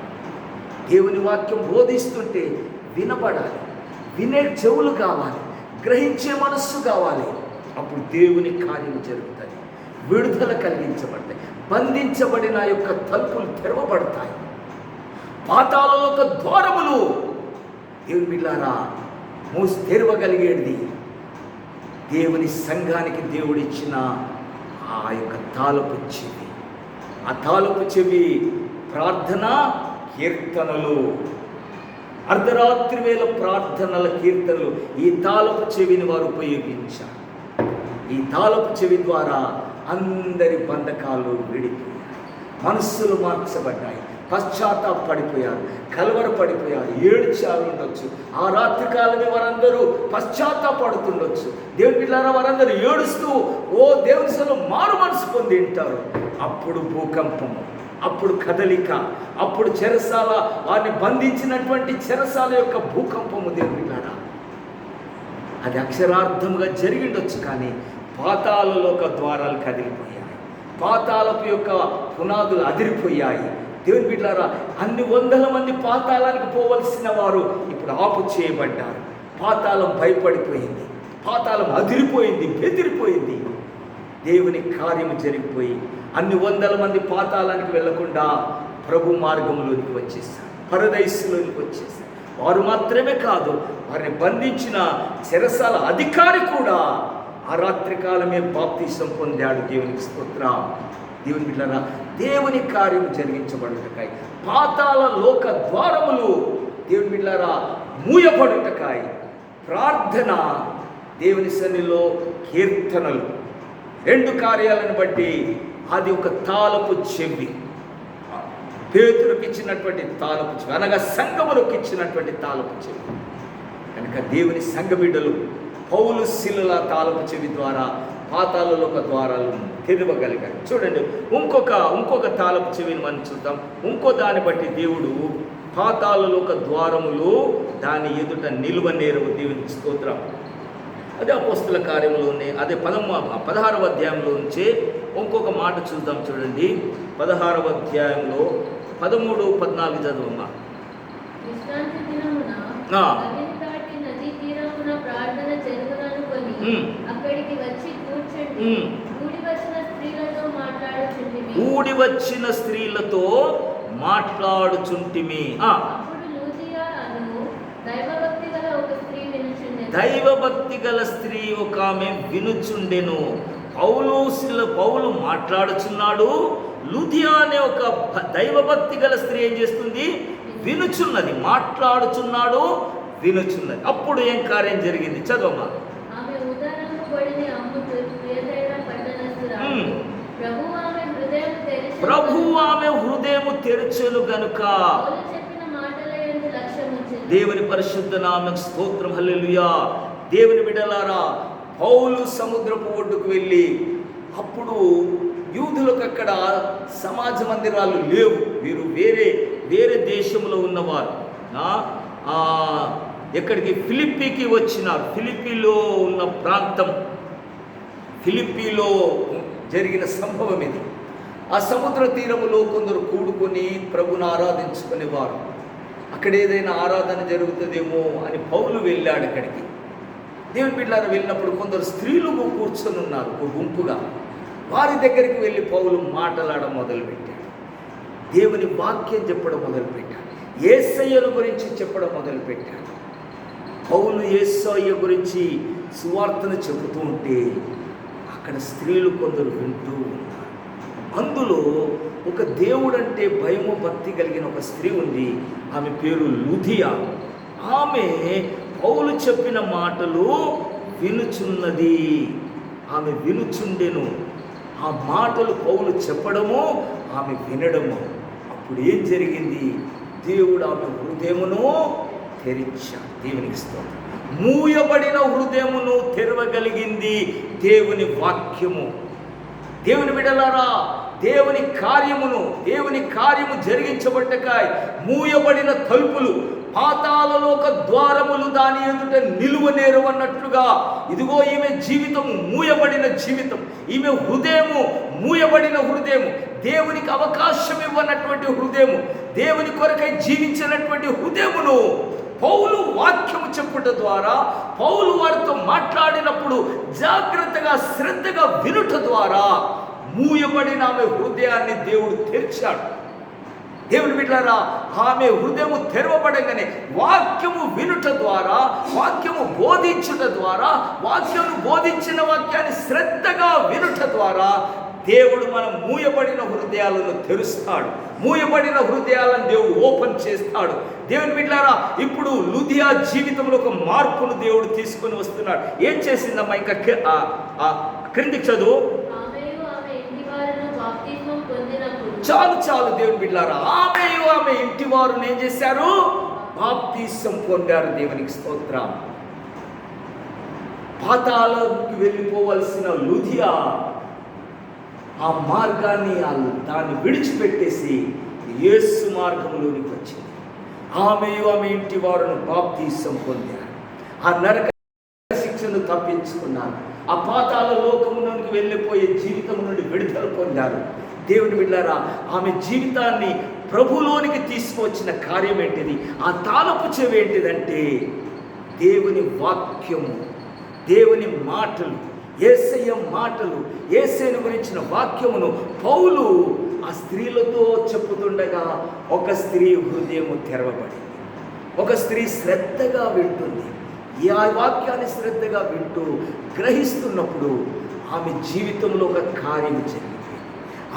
దేవుని వాక్యం బోధిస్తుంటే వినబడాలి, వినే చెవులు కావాలి, గ్రహించే మనస్సు కావాలి. అప్పుడు దేవుని కార్యము జరుగుతుంది, విడుదల కలిగించబడతాయి, బంధించబడిన యొక్క తలుపులు తెరవబడతాయి, పాతాళలోక ద్వారములు దేవుని బిడ్డలారా తెరవగలిగేది దేవుని సంఘానికి దేవుడిచ్చిన ఆ యొక్క తాళపు చెవి. ఆ తాళపు చెవి ప్రార్థన, కీర్తనలు, అర్ధరాత్రి వేళ ప్రార్థనల కీర్తనలు. ఈ తాళపు చెవిని వారు ఉపయోగించారు. ఈ తాళపు చెవి ద్వారా అందరి బంధకాలు విడిపోయాయి, మనస్సులు మార్చబడ్డాయి, పశ్చాత్తాపడిపోయారు, కలవరపడిపోయారు, ఏడ్చారు ఉండొచ్చు. ఆ రాత్రి కాలమే వారందరూ పశ్చాత్తాపడుతుండొచ్చు. దేవుని బిడ్డలారా, వారందరూ ఏడుస్తూ ఓ దేవుని సన్నిధిలో మారు మనసు పొంది ఉంటారు. అప్పుడు భూకంపము, అప్పుడు కదలిక, అప్పుడు చెరసాల, వారిని బంధించినటువంటి చెరసాల యొక్క భూకంపము. దేవుని బిడ్డలారా, అది అక్షరార్థముగా జరిగిండొచ్చు. కానీ పాతాళలోక ద్వారాలు కదిలిపోయాయి, పాతాళపు యొక్క పునాదులు అదిరిపోయాయి. దేవుని బిడ్డలారా, అన్ని వందల మంది పాతాళానికి పోవలసిన వారు ఇప్పుడు ఆపు చేయబడ్డారు. పాతాళం భయపడిపోయింది, పాతాళం అదిరిపోయింది, బెదిరిపోయింది. దేవుని కార్యము జరిగిపోయి అన్ని వందల మంది పాతాళానికి వెళ్లకుండా ప్రభు మార్గంలోనికి వచ్చేసారు, పరదైసులోనికి వచ్చేసారు. వారు మాత్రమే కాదు, వారిని బంధించిన చెరసాల అధికారి కూడా ఆ రాత్రి కాలమే బాప్తిసం పొందాడు. దేవునికి స్తోత్రం. దేవుని బిడ్డలారా, దేవుని కార్యం జరిగించబడుటకాయి పాతాళ లోక ద్వారములు దేవుని బిడ్డలారా మూయబడుటకాయి ప్రార్థన, దేవుని సన్నిధిలో కీర్తనలు, రెండు కార్యాలను బట్టి అది ఒక తాళపు చెవి. పేతురుకి ఇచ్చినటువంటి తాళపు చెవి, అనగా సంఘములకు ఇచ్చినటువంటి తాళపు చెవి. కనుక దేవుని సంఘ బిడ్డలు పౌలు శీలల తాళపు చెవి ద్వారా పాతాళలోక ద్వారాలను తెరవగలిగారు. చూడండి, ఇంకొక తాళపు చెవిని మనం చూద్దాం. ఇంకో దాన్ని బట్టి దేవుడు పాతాళలోక ద్వారములు దాని ఎదుట నిలువనేరవు. దేవునికి స్తోత్రం. అదే అపోస్తుల కార్యంలోనే, అదే 16వ అధ్యాయంలో నుంచే ఇంకొక మాట చూద్దాం. చూడండి, 16వ అధ్యాయంలో 13, 14 చదవమ్మా. విశ్రాంతి దినమున నదిని దాటి నదీ తీరమున ప్రార్థన జరుగుననుకొని అక్కడికి వచ్చి కూర్చుండి కూడి వచ్చిన స్త్రీలతో మాట్లాడుచుంటిమి. అప్పుడు లూదియా అను దైవభక్తి గల ఒక స్త్రీ వినుచుండెను. దైవభక్తి గల స్త్రీ ఒక ఆమె వినుచుండెను. పౌలు మాట్లాడుచున్నాడు. లూదియా అనే ఒక దైవభక్తి గల స్త్రీ ఏం చేస్తుంది? వినుచున్నది. మాట్లాడుచున్నాడు, వినుచున్నది. అప్పుడు ఏం కార్యం జరిగింది? చదవమ్మా. ఆమె ఉదరము బడిని అమ్ముతూ ప్రియదైన పట్టణస్థురాలు. ప్రభువు ఆమె హృదయము తెరచెను గనుక పౌలు చెప్పిన మాటలయందు లక్ష్యముంచెను. దేవుని పరిశుద్ధ నామమునకు స్తోత్రం. హల్లెలూయా. దేవుని బిడ్డలారా, పౌలు సముద్రపు ఒడ్డుకు వెళ్ళి, అప్పుడు యూదులకు అక్కడ సమాజ మందిరాలు లేవు. వీరు వేరే దేశంలో ఉన్నవారు. ఎక్కడికి? ఫిలిప్పీకి వచ్చినారు. ఫిలిప్పీలో ఉన్న ప్రాంతం, ఫిలిప్పీలో జరిగిన సంభవం ఇది. ఆ సముద్ర తీరములో కొందరు కూడుకొని ప్రభుని ఆరాధించుకునేవారు. అక్కడ ఏదైనా ఆరాధన జరుగుతుందేమో అని పౌలు వెళ్ళాడు అక్కడికి. దేవుని బిడ్డలారా, వెళ్ళినప్పుడు కొందరు స్త్రీలు కూర్చొని ఉన్నారు ఒక గుంపుగా. వారి దగ్గరికి వెళ్ళి పౌలు మాట్లాడడం మొదలుపెట్టాడు. దేవుని వాక్యం చెప్పడం మొదలుపెట్టాడు. యేసయ్యను గురించి చెప్పడం మొదలుపెట్టాడు. పౌలు యేసయ్య గురించి సువార్తను చెబుతూ ఉంటే అక్కడ స్త్రీలు కొందరు వింటూ ఉన్నారు. అందులో ఒక దేవుడంటే భయము భక్తి కలిగిన ఒక స్త్రీ ఉంది. ఆమె పేరు లూదియా. ఆమె పౌలు చెప్పిన మాటలు వినుచున్నది. ఆమె వినుచుండెను. ఆ మాటలు పౌలు చెప్పడము, ఆమె వినడము. అప్పుడు ఏం జరిగింది? దేవుడు ఆమె హృదయమును తెరిచాడు. దేవునికి స్తోత్రం. మూయబడిన హృదయమును తెరవగలిగింది దేవుని వాక్యము. దేవుని బిడ్డలారా, దేవుని కార్యము జరిగించబట్టకాయ మూయబడిన తలుపులు, పాతాళలోక ద్వారములు దాని ఎదుట నిలువనేరవన్నట్లుగా, ఇదిగో ఈమె జీవితము మూయబడిన జీవితం, ఈమె హృదయము మూయబడిన హృదయము, దేవునికి అవకాశం ఇవ్వనటువంటి హృదయము, దేవుని కొరకై జీవించినటువంటి హృదయమును పౌలు వాక్యము చెప్పుట ద్వారా, పౌలు వారితో మాట్లాడినప్పుడు జాగ్రత్తగా శ్రద్ధగా వినుట ద్వారా మూయబడిన ఆమె హృదయాన్ని దేవుడు తెరిచాడు. దేవుని బిడ్డలారా, ఆమె హృదయము తెరవబడగానే వాక్యము వినుట ద్వారా, వాక్యము బోధించుట ద్వారా, వాక్యము బోధించిన వాక్యాన్ని శ్రద్ధగా వినుట ద్వారా దేవుడు మన మూయబడిన హృదయాలను తెరుస్తాడు. మూయబడిన హృదయాలను దేవుడు ఓపెన్ చేస్తాడు. దేవుని బిడ్డలారా, ఇప్పుడు లూదియా జీవితంలో ఒక మార్పును దేవుడు తీసుకొని వస్తున్నాడు. ఏం చేసిందమ్మా? ఇంకా క్రిందికి చదువు. చాలు దేవుని బిడ్డలారా, ఆమె ఇంటి వారు ఏం చేశారు? బాప్తిసం పొందారు. దేవునికి స్తోత్రం. పాతాళానికి వెళ్ళిపోవలసిన లూదియా ఆ మార్గాన్ని దాన్ని విడిచిపెట్టేసి యేసు మార్గంలోనికి వచ్చింది. ఆమె ఇంటి వారును బాప్తిసం పొందారు. ఆ నరక శిక్షను తప్పించుకున్నారు. ఆ పాతాళ లోకములోనికి వెళ్ళిపోయే జీవితం నుండి విడుదల పొందారు. దేవుని బిడ్డలారా, ఆమె జీవితాన్ని ప్రభులోనికి తీసుకువచ్చిన కార్యం ఏంటిది? ఆ తాళపు చెవి ఏంటిదంటే దేవుని వాక్యము, దేవుని మాటలు, యేసయ్య మాటలు, యేసయ్యను గురించిన వాక్యమును పౌలు ఆ స్త్రీలతో చెప్పుతుండగా ఒక స్త్రీ హృదయము తెరవబడింది. ఒక స్త్రీ శ్రద్ధగా వింటుంది. ఈ ఆ వాక్యాన్ని శ్రద్ధగా వింటూ గ్రహిస్తున్నప్పుడు ఆమె జీవితంలో ఒక కార్యం జరిగింది.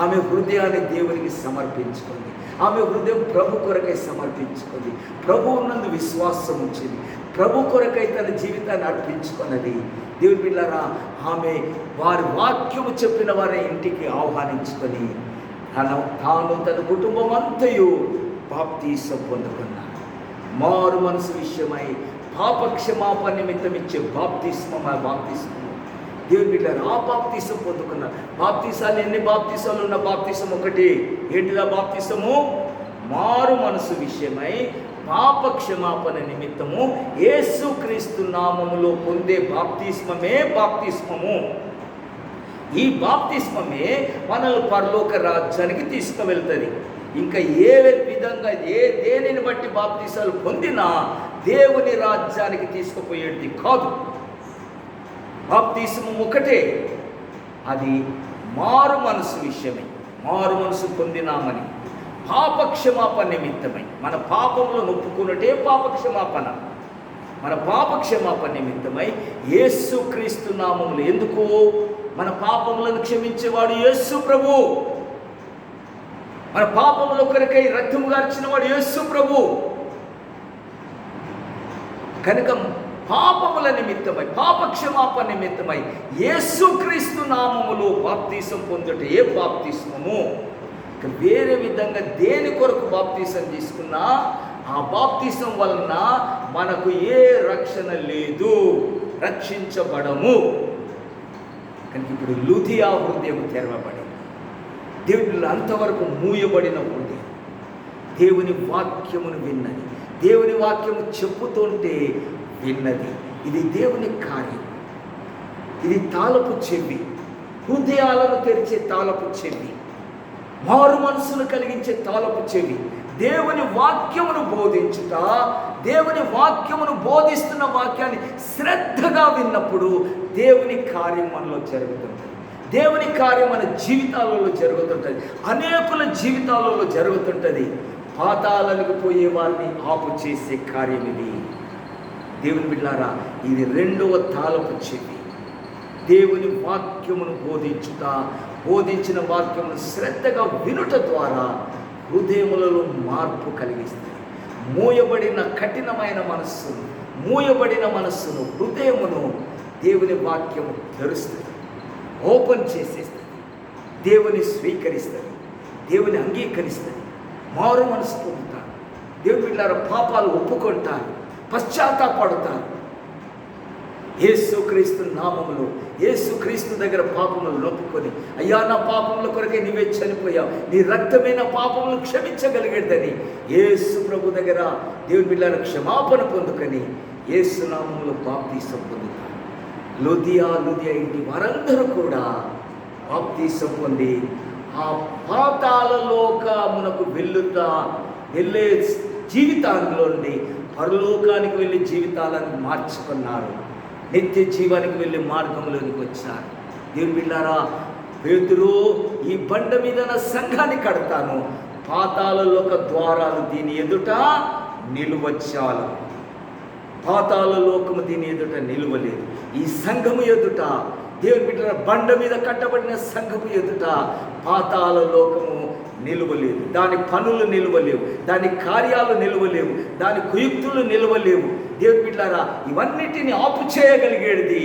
ఆమె హృదయాన్ని దేవునికి సమర్పించుకుంది. ఆమె హృదయం ప్రభు కొరకై సమర్పించుకుంది. ప్రభువునందు విశ్వాసం ఉంచింది. ప్రభు కొరకై తన జీవితాన్ని అర్పించుకున్నది. దేవుని బిడ్డలారా, ఆమె వారి వాక్యము చెప్పిన వారి ఇంటికి ఆహ్వానించుకొని తాను తన కుటుంబం అంతయు బాప్తిసం పొందుకున్నారు. మారు మనసు విషయమై పాప క్షమాపణ నిమిత్తం ఇచ్చే బాప్తిస్మము. దేవుని బిడ్డలారా, ఆ బాప్తిసం పొందుకున్నారు. బాప్తిసాలు ఎన్ని బాప్తిసాలు ఉన్న బాప్తిసం ఒకటి. ఏంటిదా బాప్తిసము? మారు మనసు విషయమై పాప క్షమాపణ నిమిత్తము యేసుక్రీస్తు నామములో పొందే బాప్తిస్మమే బాప్తిస్మము. ఈ బాప్తిస్మమే మనల్ని పరలోక రాజ్యానికి తీసుకువెళ్తుంది. ఇంకా ఏ విధంగా దేనిని బట్టి బాప్తిసాలు పొందినా దేవుని రాజ్యానికి తీసుకుపోయేది కాదు. బాప్తిస్మం ఒకటే, అది మారు మనసు విషయమే. మారు మనసు పొందినామని పాపక్షమాపణ నిమిత్తమై, మన పాపములను ఒప్పుకున్నట్టే పాపక్షమాపణ, మన పాపక్షమాపణ నిమిత్తమై యేసుక్రీస్తు నామములో. ఎందుకు? మన పాపములను క్షమించేవాడు యేసు ప్రభు. మన పాపముల కొరకై రక్తము గార్చిన వాడు యేసు ప్రభు. కనుక పాపముల నిమిత్తమై, పాపక్షమాపణ నిమిత్తమై యేసుక్రీస్తు నామములో బాప్తీసం పొందుట. ఏ బాప్తీసము? వేరే విధంగా దేని కొరకు బాప్తీసం తీసుకున్నా ఆ బాప్తీసం వలన మనకు ఏ రక్షణ లేదు, రక్షించబడము. కనుక ఇప్పుడు లూదియా హృదయం తెరవబడింది. దేవుడు అంతవరకు మూయబడిన హృదయం దేవుని వాక్యమును విన్నది, దేవుని వాక్యము చెప్పుతుంటే విన్నది. ఇది దేవుని కార్యం. ఇది తాళపు చెవి, హృదయాలను తెరిచే తాళపు చెవి, మారు మనసును కలిగించే తాళపు చెవి. దేవుని వాక్యమును బోధించుట, దేవుని వాక్యమును బోధిస్తున్న వాక్యాన్ని శ్రద్ధగా విన్నప్పుడు దేవుని కార్యం మనలో జరుగుతుంటుంది. దేవుని కార్యం మన జీవితాలలో జరుగుతుంటుంది, అనేకుల జీవితాలలో జరుగుతుంటుంది. పాతాళాలకు పోయే వారిని ఆపు చేసే కార్యం ఇది. దేవుని బిడ్డలారా, ఇది రెండవ తాళపు చెవి. దేవుని వాక్యమును బోధించుట, బోధించిన వాక్యమును శ్రద్ధగా వినుట ద్వారా హృదయములలో మార్పు కలిగిస్తుంది. మూయబడిన కఠినమైన మనస్సును, మూయబడిన మనస్సును, హృదయమును దేవుని వాక్యము తెరుస్తుంది, ఓపెన్ చేసేస్తుంది. దేవుని స్వీకరిస్తుంది, దేవుని అంగీకరిస్తుంది, మారు మనసు పొందుతారు. దేవుని బిడ్డలారా, పాపాలు ఒప్పుకుంటారు, పశ్చాత్తాపడతారు. యేసుక్రీస్తు నామములో, యేసుక్రీస్తు దగ్గర పాపములు ఒప్పుకొని, అయ్యా నా పాపముల కొరకే నీవే చనిపోయావు, నీ రక్తమే నా పాపములు క్షమించగలిగేదని యేసు ప్రభు దగ్గర దేవుని బిడ్డలారా క్షమాపణ పొందుకొని యేసు నామములో బాప్తీసం పొందుతారు. లూదియా ఇంటి వారందరూ కూడా బాప్తీసం పొంది ఆ పాతాళలోకమునకు వెళ్ళే జీవితాల్లో నుండి పరలోకానికి వెళ్ళే జీవితాలను మార్చుకున్నారు. నిత్య జీవానికి వెళ్ళే మార్గంలోనికి వచ్చారు. దేవుని బిడ్డలారా, పేతురు ఈ బండ మీద నా సంఘాన్ని కడతాను, పాతాళలోక ద్వారాలు దీని ఎదుట నిలువచ్చాలు. పాతాళలోకము దీని ఎదుట నిలువలేదు. ఈ సంఘము ఎదుట, దేవుని బిడ్డలారా, బండ మీద కట్టబడిన సంఘము ఎదుట పాతాళలోకము నిలువలేదు. దాని పనులు నిలువలేవు, దాని కార్యాలు నిలువలేవు, దాని కుయుక్తులు నిలువలేవు. దేవుని బిడ్డలారా, ఇవన్నిటిని ఆపు చేయగలిగేది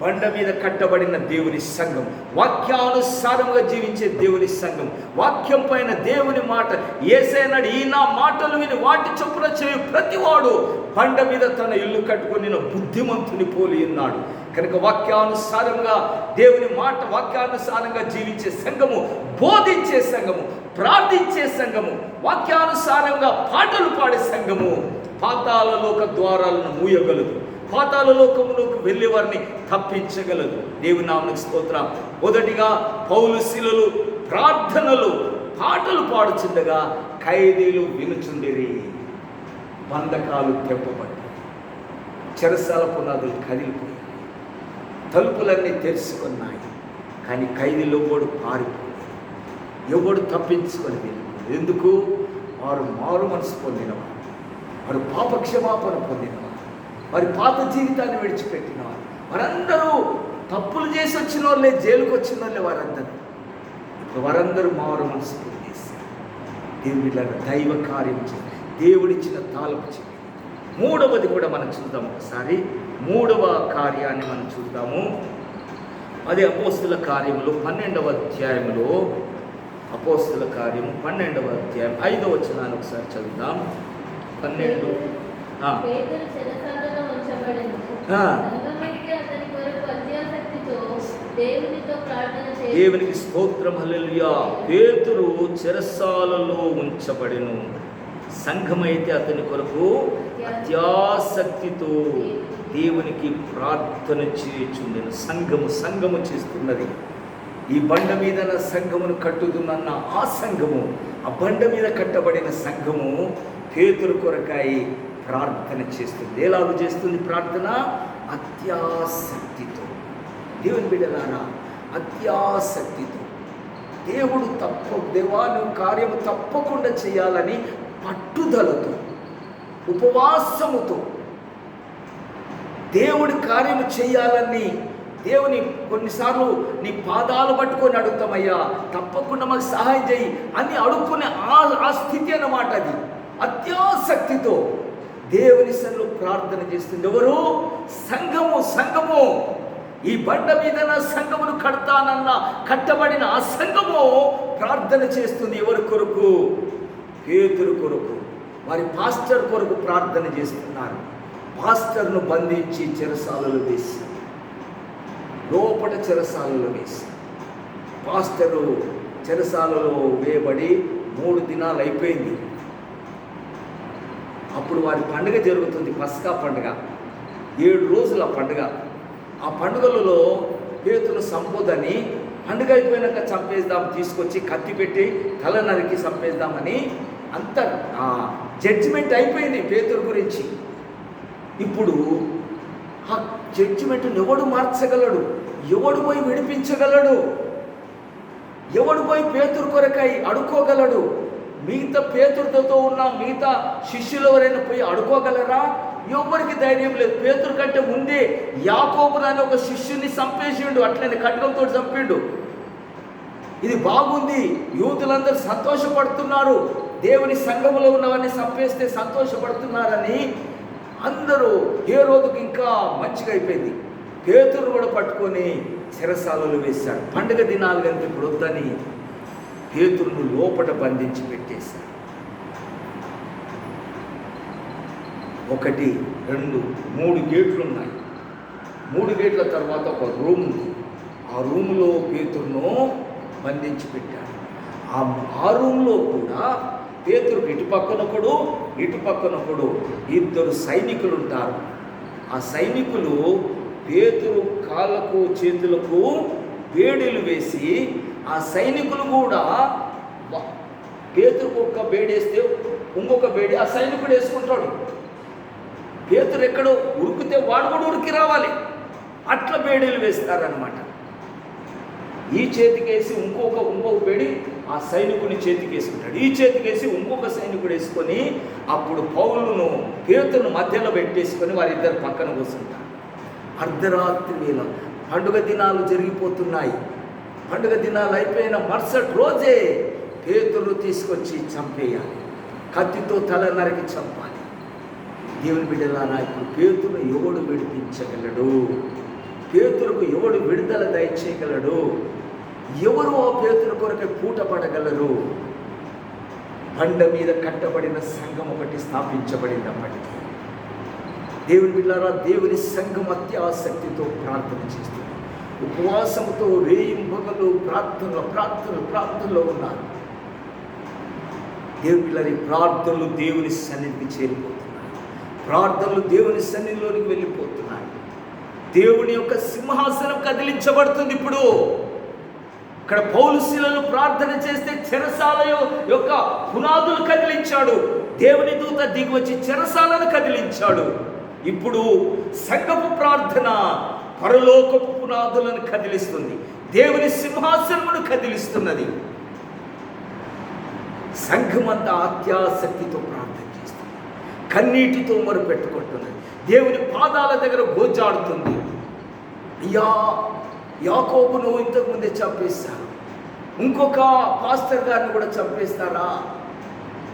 బండ మీద కట్టబడిన దేవుని సంఘం, వాక్యానుసారంగా జీవించే దేవుని సంఘం, వాక్యం పైన దేవుని మాట. యేసయ్యన్నాడు, ఈ నా మాటలు విని వాటి చొప్పున చేయు ప్రతివాడు బండ మీద తన ఇల్లు కట్టుకొని బుద్ధిమంతుని పోలి ఉన్నాడు. కనుక వాక్యానుసారంగా దేవుని మాట, వాక్యానుసారంగా జీవించే సంఘము, బోధించే సంఘము, ప్రార్థించే సంఘము, వాక్యానుసారంగా పాటలు పాడే సంఘము పాతాళలోక ద్వారాలను మూయగలదు, పాతాళలోకములోకి వెళ్ళే వారిని తప్పించగలదు. దేవుని నామమునకు స్తోత్రం. మొదటిగా పౌలు శీలలు ప్రార్థనలు, పాటలు పాడుచుండగా ఖైదీలు వినుచుండిరి. బంధకాలు తెప్పబడ్డాయి, చెరసాల పునాదులు కదిలిపోయాయి, తలుపులన్నీ తెరుచుకున్నాయి. కానీ ఖైదీలు ఎవడు పారిపోలేదు, ఎవడు తప్పించుకొని వెళ్ళిపోలేదు. ఎందుకు? వారు మారు మనసు పొందినవారు, వారు పాపక్షమాపణ పొందినవారు, వారి పాత జీవితాన్ని విడిచిపెట్టినవారు. వారందరూ తప్పులు చేసి వచ్చిన వాళ్ళే, జైలుకు వచ్చిన వాళ్ళే వారందరూ. ఇప్పుడు వారందరూ మారు మనసు పొందేశారు. దేవుని దైవ కార్యం చేసి దేవుడిచ్చిన తాళపు చెవి. మూడవది కూడా మనం చూద్దాం ఒకసారి. మూడవ కార్యాన్ని మనం చూద్దాము. అదే అపోస్తుల కార్యములు 12వ అధ్యాయంలో, అపోస్తుల కార్యము 12వ అధ్యాయం 5వ వచనాన్ని ఒకసారి చదువుదాం. 12 దేవునికి స్తోత్రం, హల్లెలూయా. పేతురు చెరసాలలో ఉంచబడెను. సంఘమైతే అతని కొరకు అత్యాసక్తితో దేవునికి ప్రార్థన చేయుచుండెను. సంఘము చేస్తున్నది. ఈ బండ మీద నా సంఘమును కట్టుదున్న ఆ సంఘము, ఆ బండ మీద కట్టబడిన సంఘము పేతురు కొరకై ప్రార్థన చేస్తుంది. ఎలాగ చేస్తుంది ప్రార్థన? అత్యాసక్తితో. దేవుని బిడ్డలారా, అత్యాసక్తితో. దేవా నువ్వు కార్యము తప్పకుండా చేయాలని పట్టుదలతో, ఉపవాసముతో దేవుడి కార్యము చేయాలని దేవుని కొన్నిసార్లు నీ పాదాలు పట్టుకొని అడుగుతామయ్యా, తప్పకుండా మాకు సహాయం చేయి అని అడుక్కునే ఆ స్థితి అన్నమాట. అది అత్యాసక్తితో దేవుని సన్నిధిలో ప్రార్థన చేస్తుంది ఎవరు? సంఘము. ఈ బండ మీద నా సంఘమును కడతానన్న కట్టబడిన ఆ సంఘము ప్రార్థన చేస్తుంది. ఎవరి కొరకు? పేతురు కొరకు. వారి పాస్టర్ కొరకు ప్రార్థన చేస్తున్నారు. పాస్టర్ను బంధించి చెరసాలలో వేశారు, లోపల చెరసాలలో వేశారు. పాస్టరు చెరసాలలో వేయబడి 3 దినాలు అయిపోయింది. అప్పుడు వారి పండుగ జరుగుతుంది, పస్కా పండుగ. 7 రోజుల పండుగ. ఆ పండుగలలో పేతురు సంపోదని పండుగ అయిపోయినాక చంపేద్దాం, తీసుకొచ్చి కత్తి పెట్టి తల నరికి చంపేద్దామని అంత జడ్జిమెంట్ అయిపోయింది పేతురు గురించి. ఇప్పుడు ఆ జడ్జిమెంట్ని ఎవడు మార్చగలడు? ఎవడు పోయి విడిపించగలడు? ఎవడు పోయి పేతురు కొరకై అడుకోగలడు? మిగతా పేతురుతో ఉన్న మిగతా శిష్యులు ఎవరైనా పోయి అడుకోగలరా? ఎవరికి ధైర్యం లేదు. పేతురు కంటే ముందే యాకోబు అని ఒక శిష్యుని చంపేసిండు, అట్లనే ఖడ్గంతో చంపిండు. ఇది బాగుంది, యూతులందరూ సంతోషపడుతున్నారు, దేవుని సంఘములో ఉన్నవన్నీ చంపేస్తే సంతోషపడుతున్నారని అందరూ ఏ రోజుకి ఇంకా మంచిగా అయిపోయింది. పేతురు కూడా పట్టుకొని చెరసాలలో వేశాడు. పండుగ దినాలు కనుక ఇప్పుడు వద్దని పేతురును లోపల బంధించి పెట్టేశాడు. 1, 2, 3 గేట్లు ఉన్నాయి. 3 గేట్ల తర్వాత ఒక రూమ్ ఉంది. ఆ రూములో పేతురును బంధించి పెట్టాడు. ఆ రూమ్లో కూడా పేతురుకు ఇటు పక్కనొకడు 2 సైనికులు ఉంటారు. ఆ సైనికులు పేతురు కాళ్ళకు చేతులకు బేడీలు వేసి, ఆ సైనికులు కూడా పేతురుకు ఒక బేడేస్తే ఇంకొక బేడి ఆ సైనికుడు వేసుకుంటాడు. పేతురు ఎక్కడో ఉరికితే వాడు కూడా ఉరికి రావాలి, అట్లా బేడీలు వేస్తారనమాట. ఈ చేతికేసి ఇంకొక బేడి ఆ సైనికుని చేతికి వేసుకుంటాడు, ఈ చేతికేసి ఇంకొక సైనికుడు వేసుకొని అప్పుడు పౌలును పేతురును మధ్యలో పెట్టేసుకొని వారిద్దరు పక్కన కూర్చుంటారు. అర్ధరాత్రి వేళ పండుగ దినాలు జరిగిపోతున్నాయి. పండుగ దినాలు అయిపోయిన మరుసటి రోజే పేతురు తీసుకొచ్చి చంపేయాలి, కత్తితో తల నరికి చంపాలి. దేవుని బిడ్డలారా, ఇప్పుడు పేతురును ఎవడు విడిపించగలడు? పేతురుకు ఎవడు విడుదల దయచేయగలడు? ఎవరు ఆ పేతురు కొరకే పూట పడగలరు? బండ మీద కట్టబడిన సంఘం ఒకటి స్థాపించబడింది. అప్పటికి దేవుని బిడ్డలారా, దేవుని సంఘం అత్యాసక్తితో ప్రార్థన చేస్తుంది. ఉపవాసముతో రేయింబగలు ప్రార్థనలో ఉన్నారు. దేవుని బిడ్డలారా, ప్రార్థనలు దేవుని సన్నిధికి చేరిపోతున్నాయి. ప్రార్థనలు దేవుని సన్నిధిలోనికి వెళ్ళిపోతున్నాయి. దేవుని యొక్క సింహాసనం కదిలించబడుతుంది. ఇప్పుడు ఇక్కడ పౌలు శిలలు ప్రార్థన చేస్తే చెరసాల యొక్క పునాదులు కదిలించాడు. దేవుని దూత దిగివచ్చి చెరసాలను కదిలించాడు. ఇప్పుడు సంఘపు ప్రార్థన పరలోకపు పునాదులను కదిలిస్తుంది, దేవుని సింహాసనమును కదిలిస్తున్నది. సంఘమంతా అత్యాసక్తితో ప్రార్థన చేస్తుంది, కన్నీటితో మొరపెట్టుకుంటున్నది, దేవుని పాదాల దగ్గర గోజాడుతుంది. అయ్యా, యాకోబును ఇంతకుముందే చంపేస్తారు, ఇంకొక పాస్టర్ గారిని కూడా చంపేస్తారా?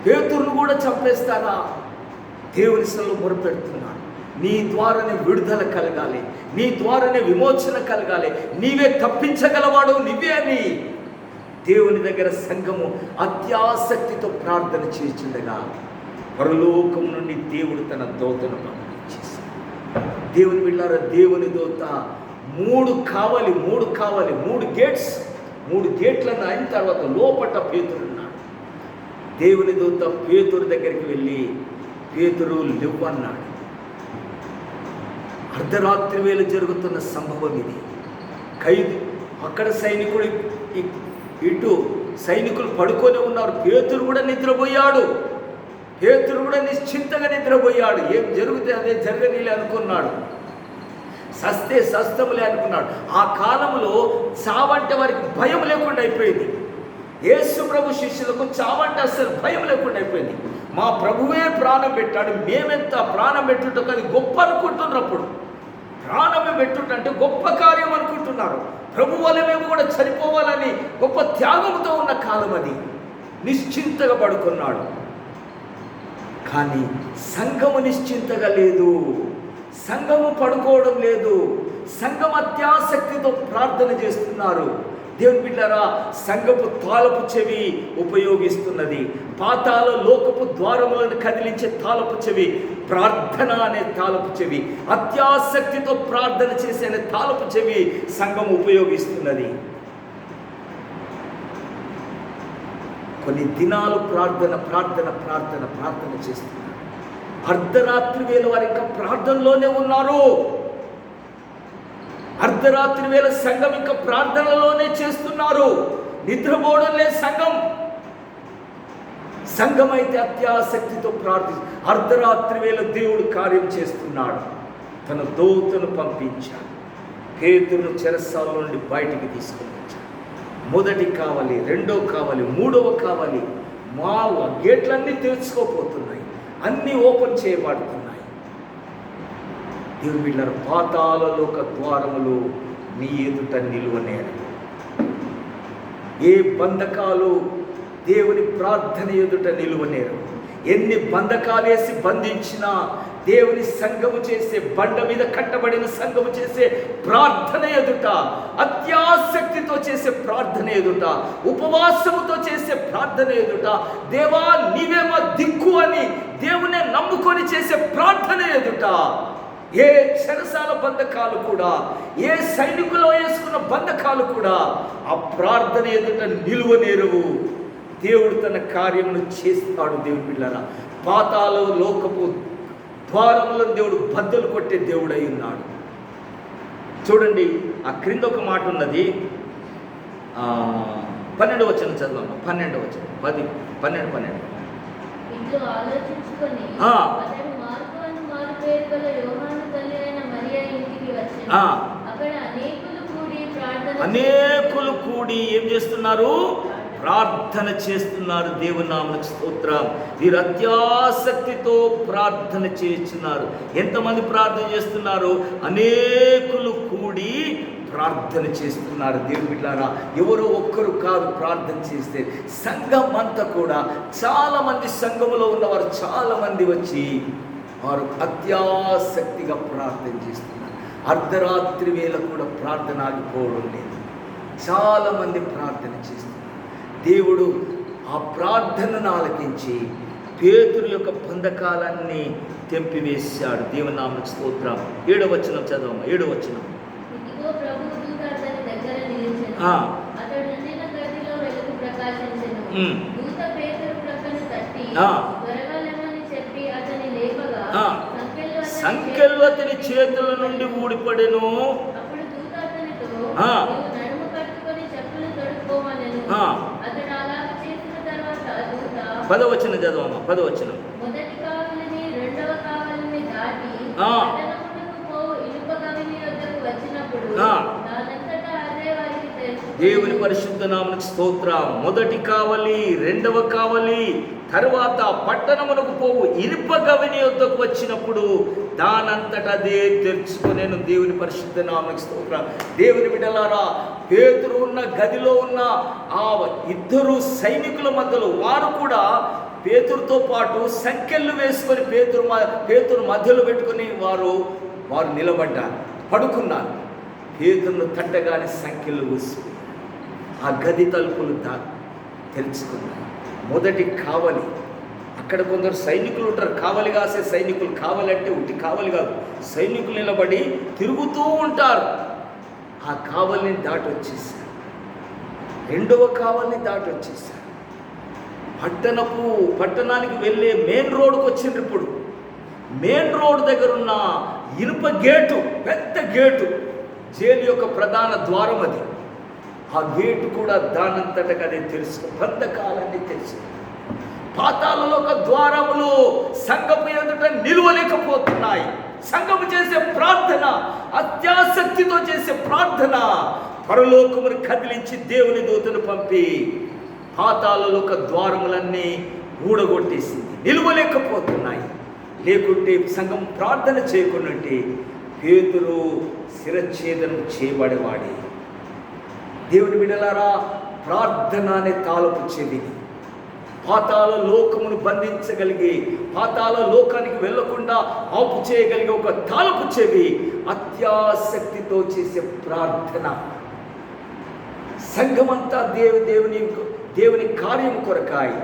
పేతురును కూడా చంపేస్తారా? దేవుని సన్నిధిలో మొరపెడుతున్నాడు. నీ ద్వారానే విడుదల కలగాలి, నీ ద్వారానే విమోచన కలగాలి, నీవే తప్పించగలవాడు నువ్వే అని దేవుని దగ్గర సంఘము అత్యాసక్తితో ప్రార్థన చేస్తుండగా పరలోకం నుండి దేవుడు తన దూతను పంపించేశాడు. దేవుని బిడ్డలారా, దేవుని దూత 3 కావాలి, 3 గేట్స్, 3 గేట్లను అయిన తర్వాత లోపట పేతురు ఉన్నాడు. దేవుని దూత పేతురు దగ్గరికి వెళ్ళి, పేతురు లేవన్నాడు. అర్ధరాత్రి వేళ జరుగుతున్న సంభవం ఇది. ఖైదు అక్కడ సైనికుడు, ఇటు సైనికులు పడుకొని ఉన్నారు. పేతురు కూడా నిద్రపోయాడు. పేతురు కూడా నిశ్చింతగా నిద్రపోయాడు. ఏం జరిగితే అదే జరగనీలే అనుకున్నాడు, సస్తే సస్తములే అనుకున్నాడు. ఆ కాలంలో చావంటే వారికి భయం లేకుండా అయిపోయింది. యేసు ప్రభు శిష్యులకు చావంటే అసలు భయం లేకుండా అయిపోయింది. మా ప్రభువే ప్రాణం పెట్టాడు, మేమెంత ప్రాణం పెట్టుటకు అది గొప్ప అనుకుంటున్నప్పుడు, ప్రాణమే పెట్టుట అంటే గొప్ప కార్యం అనుకుంటున్నారు. ప్రభు వల్ల మేము కూడా చనిపోవాలని గొప్ప త్యాగంతో ఉన్న కాలం అది. నిశ్చింతగా పడుకున్నాడు. కానీ సంఘము నిశ్చింతగా లేదు, సంఘము పడుకోవడం లేదు, సంఘం అత్యాసక్తితో ప్రార్థన చేస్తున్నారు. దేవుని బిడ్డలారా, సంఘపు తాళపు చెవి ఉపయోగిస్తున్నది. పాతాళ లోకపు ద్వారములను కదిలించే తాళపు చెవి ప్రార్థన అనే తాళపు చెవి, అత్యాసక్తితో ప్రార్థన చేసే తాళపు చెవి సంఘం ఉపయోగిస్తున్నది. కొన్ని దినాలు ప్రార్థన ప్రార్థన ప్రార్థన ప్రార్థన చేస్తున్నారు. అర్ధరాత్రి వేళ వారు ఇంకా ప్రార్థనలోనే ఉన్నారు. అర్ధరాత్రి వేళ సంఘం ఇంకా ప్రార్థనలోనే చేస్తున్నారు. నిద్రపోవడం లేదు సంఘం. సంఘం అయితే అత్యాసక్తితో అర్ధరాత్రి వేళ దేవుడు కార్యం చేస్తున్నాడు. తన దూతను పంపించాడు. పేతురును చెరసాల నుండి బయటికి తీసుకొని వచ్చాడు. మొదటి కావాలి, రెండో కావాలి, మూడవ కావాలి, మా గేట్లన్నీ తెరుచుకోపోతున్నాయి, అన్నీ ఓపెన్ చేయబడుతున్నాయి. దేవుని బిడ్డలారా, పాతాళలోక ద్వారములు నీ ఎదుట నిలువనేరు. ఏ బంధకాలు దేవుని ప్రార్థన ఎదుట నిలువనేరు. ఎన్ని బంధకాలు వేసి బంధించినా దేవుని సంఘము చేసే, బండ మీద కట్టబడిన సంఘము చేసే ప్రార్థన ఎదుట, అత్యాసక్తితో చేసే ప్రార్థన ఎదుట, ఉపవాసముతో చేసే ప్రార్థన ఎదుట, దేవా నీవే మా దిక్కు అని దేవునే నమ్ముకొని చేసే ప్రార్థన ఎదుట ఏ చెరసాల బంధకాలు కూడా, ఏ సైనికులు వేసుకున్న బంధకాలు కూడా ఆ ప్రార్థన ఎదుట నిలువనేరువు. దేవుడు తన కార్యమును చేస్తాడు. దేవుని బిడ్డలారా, పాతాళ లోకపు ద్వారములను దేవుడు బద్దలు కొట్టే దేవుడు అయి ఉన్నాడు. చూడండి, ఆ క్రింద ఒక మాట ఉన్నది. 12వ వచనం చదవమ్మా. 12వ వచనం 10, 12, 12. అనేకులు కూడి ఏం చేస్తున్నారు? ప్రార్థన చేస్తున్నారు. దేవుని నామమునకు స్తోత్రం. వీరు అత్యాసక్తితో ప్రార్థన చేస్తున్నారు. ఎంతమంది ప్రార్థన చేస్తున్నారు? అనేకులు కూడి ప్రార్థన చేస్తున్నారు. దేవుని బిడ్డలారా, ఎవరో ఒక్కరు కాదు ప్రార్థన చేస్తే, సంఘం అంతా కూడా, చాలామంది సంఘములో ఉన్నవారు చాలామంది వచ్చి వారు అత్యాసక్తిగా ప్రార్థన చేస్తున్నారు. అర్ధరాత్రి వేళ కూడా ప్రార్థన ఆగిపోవడం లేదు. చాలామంది ప్రార్థన చేస్తున్నారు. దేవుడు ఆ ప్రార్థనను ఆలకించి పేతురు యొక్క బంధకాలన్నీ తెంపివేశాడు. దేవుని నామమునకు స్తోత్రం. 7వ వచనం చదవమ్మా. 7వ వచనం. సంకెళ్ళు అతని చేతుల నుండి ఊడిపడెను. 10వ వచనం చదవమ్మా. 10వ వచనం. దేవుని పరిశుద్ధ నామమునకు స్తోత్రం. మొదటి కావలి, రెండవ కావలి, తరువాత పట్టణమునకు పోవు ఇనుప గవిని యొద్దకు వచ్చినప్పుడు దానంతటా అదే తెరుచుకొనేను. దేవుని పరిశుద్ధ నామమునకు స్తోత్రం. దేవుని బిడ్డలారా, పేతురు ఉన్న గదిలో ఉన్న ఆ ఇద్దరు సైనికుల మధ్యలో వారు కూడా పేతురుతో పాటు సంకెళ్ళు వేసుకొని పేతురు మధ్యలో పెట్టుకుని వారు నిలబడ్డారు, పడుకున్నారు. పేతురును తట్టగానే సంకెళ్ళు వేసి ఆ గది తలుపులు తెరుచుకున్నారు. మొదటి కావలి, అక్కడ కొందరు సైనికులు ఉంటారు, కావలి కాసే సైనికులు. కావాలంటే ఉట్టి కావలి కాదు, సైనికులు నిలబడి తిరుగుతూ ఉంటారు. ఆ కావలిని దాటి వచ్చేసారు. రెండవ కావలిని దాటి వచ్చేసారు. పట్టణానికి వెళ్ళే మెయిన్ రోడ్డుకు వచ్చిండ్రు. ఇప్పుడు మెయిన్ రోడ్ దగ్గర ఉన్న ఇనుప గేటు, పెద్ద గేటు, జైలు యొక్క ప్రధాన ద్వారం అది. ఆ గేటు కూడా దానంతటగా అదే తెలుసు. బంధకాలన్నీ తెలుసు. పాతాళలో ఒక ద్వారములు సంఘపు ఎదుట నిలువలేకపోతున్నాయి. సంఘము చేసే ప్రార్థన, అత్యాసక్తితో చేసే ప్రార్థన పరలోకమును కదిలించి దేవుని దూతను పంపి పాతాళలోక ద్వారములన్నీ ఊడగొట్టేసింది, నిలువలేకపోతున్నాయి. లేకుంటే సంఘం ప్రార్థన చేయకుండాంటే పేతురు శిరఛేదనం చేయబడేవాడే. దేవుని బిడ్డలారా, ప్రార్థన అనే తాళపు చెవిని, పాతాళ లోకమును బంధించగలిగే, పాతాళ లోకానికి వెళ్లకుండా ఆపు చేయగలిగే ఒక తాళపు చెవి అత్యాసక్తితో చేసే ప్రార్థన. సంఘమంతా దేవుని కార్యం కొరకాయి,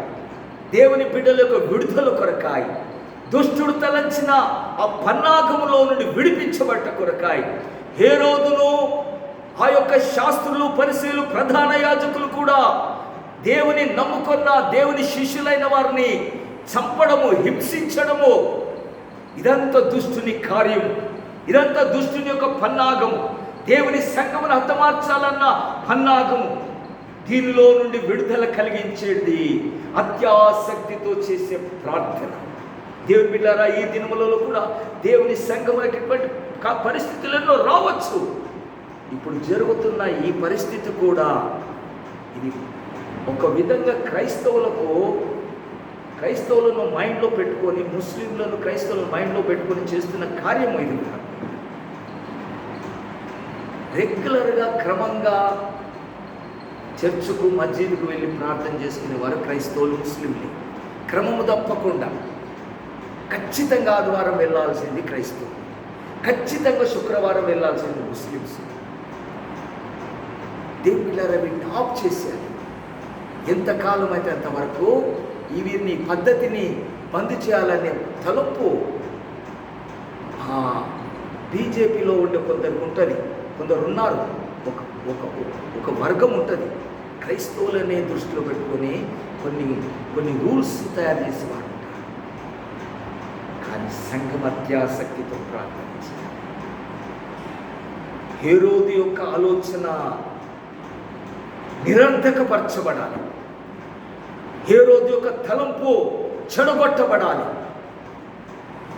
దేవుని బిడ్డల యొక్క విడుదల కొరకాయి, దుష్టుడు తలంచిన ఆ పన్నాగములో నుండి విడిపించబట్ట కొరకాయి హేరోదును, ఆ యొక్క శాస్త్రులు, పరిసయ్యులు, ప్రధాన యాజకులు కూడా దేవుని నమ్ముకున్న దేవుని శిష్యులైన వారిని చంపడము, హింసించడము, ఇదంతా దుష్టుని కార్యము, ఇదంతా దుష్టుని యొక్క పన్నాగము, దేవుని సంఘమును హతమార్చాలన్న పన్నాగము. దీనిలో నుండి విడుదల కలిగించేది అత్యాసక్తితో చేసే ప్రార్థన. దేవుని బిడ్డలారా, ఈ దినములలో కూడా దేవుని సంఘములకు ఇటువంటి పరిస్థితులలో రావచ్చు. ఇప్పుడు జరుగుతున్న ఈ పరిస్థితి కూడా ఇది ఒక విధంగా క్రైస్తవులను మైండ్లో పెట్టుకొని, ముస్లింలను క్రైస్తవులను మైండ్లో పెట్టుకొని చేస్తున్న కార్యం ఇది. రెగ్యులర్గా క్రమంగా చర్చుకు, మస్జిద్కు వెళ్ళి ప్రార్థన చేసుకునే వారు క్రైస్తవులు, ముస్లింలు. క్రమము తప్పకుండా ఖచ్చితంగా ఆదివారం వెళ్ళాల్సింది క్రైస్తవులు, ఖచ్చితంగా శుక్రవారం వెళ్ళాల్సింది ముస్లిమ్స్. దేవుళ్ళారా, వీటిని ఆఫ్ చేశారు. ఎంతకాలం అయితే అంతవరకు వీరిని పద్ధతిని బంద్ చేయాలనే తలుపు బీజేపీలో ఉండే కొందరికి ఉంటుంది, కొందరు ఉన్నారు, ఒక వర్గం ఉంటుంది. క్రైస్తవులనే దృష్టిలో పెట్టుకొని కొన్ని రూల్స్ తయారు చేసేవారు ఉంటారు. కానీ సంఘం అత్యాసక్తితో ప్రార్థించారు. హేరోదు యొక్క ఆలోచన నిరర్ధకపరచబడాలి, హేరోదు యొక్క తలంపు చెడగొట్టబడాలి.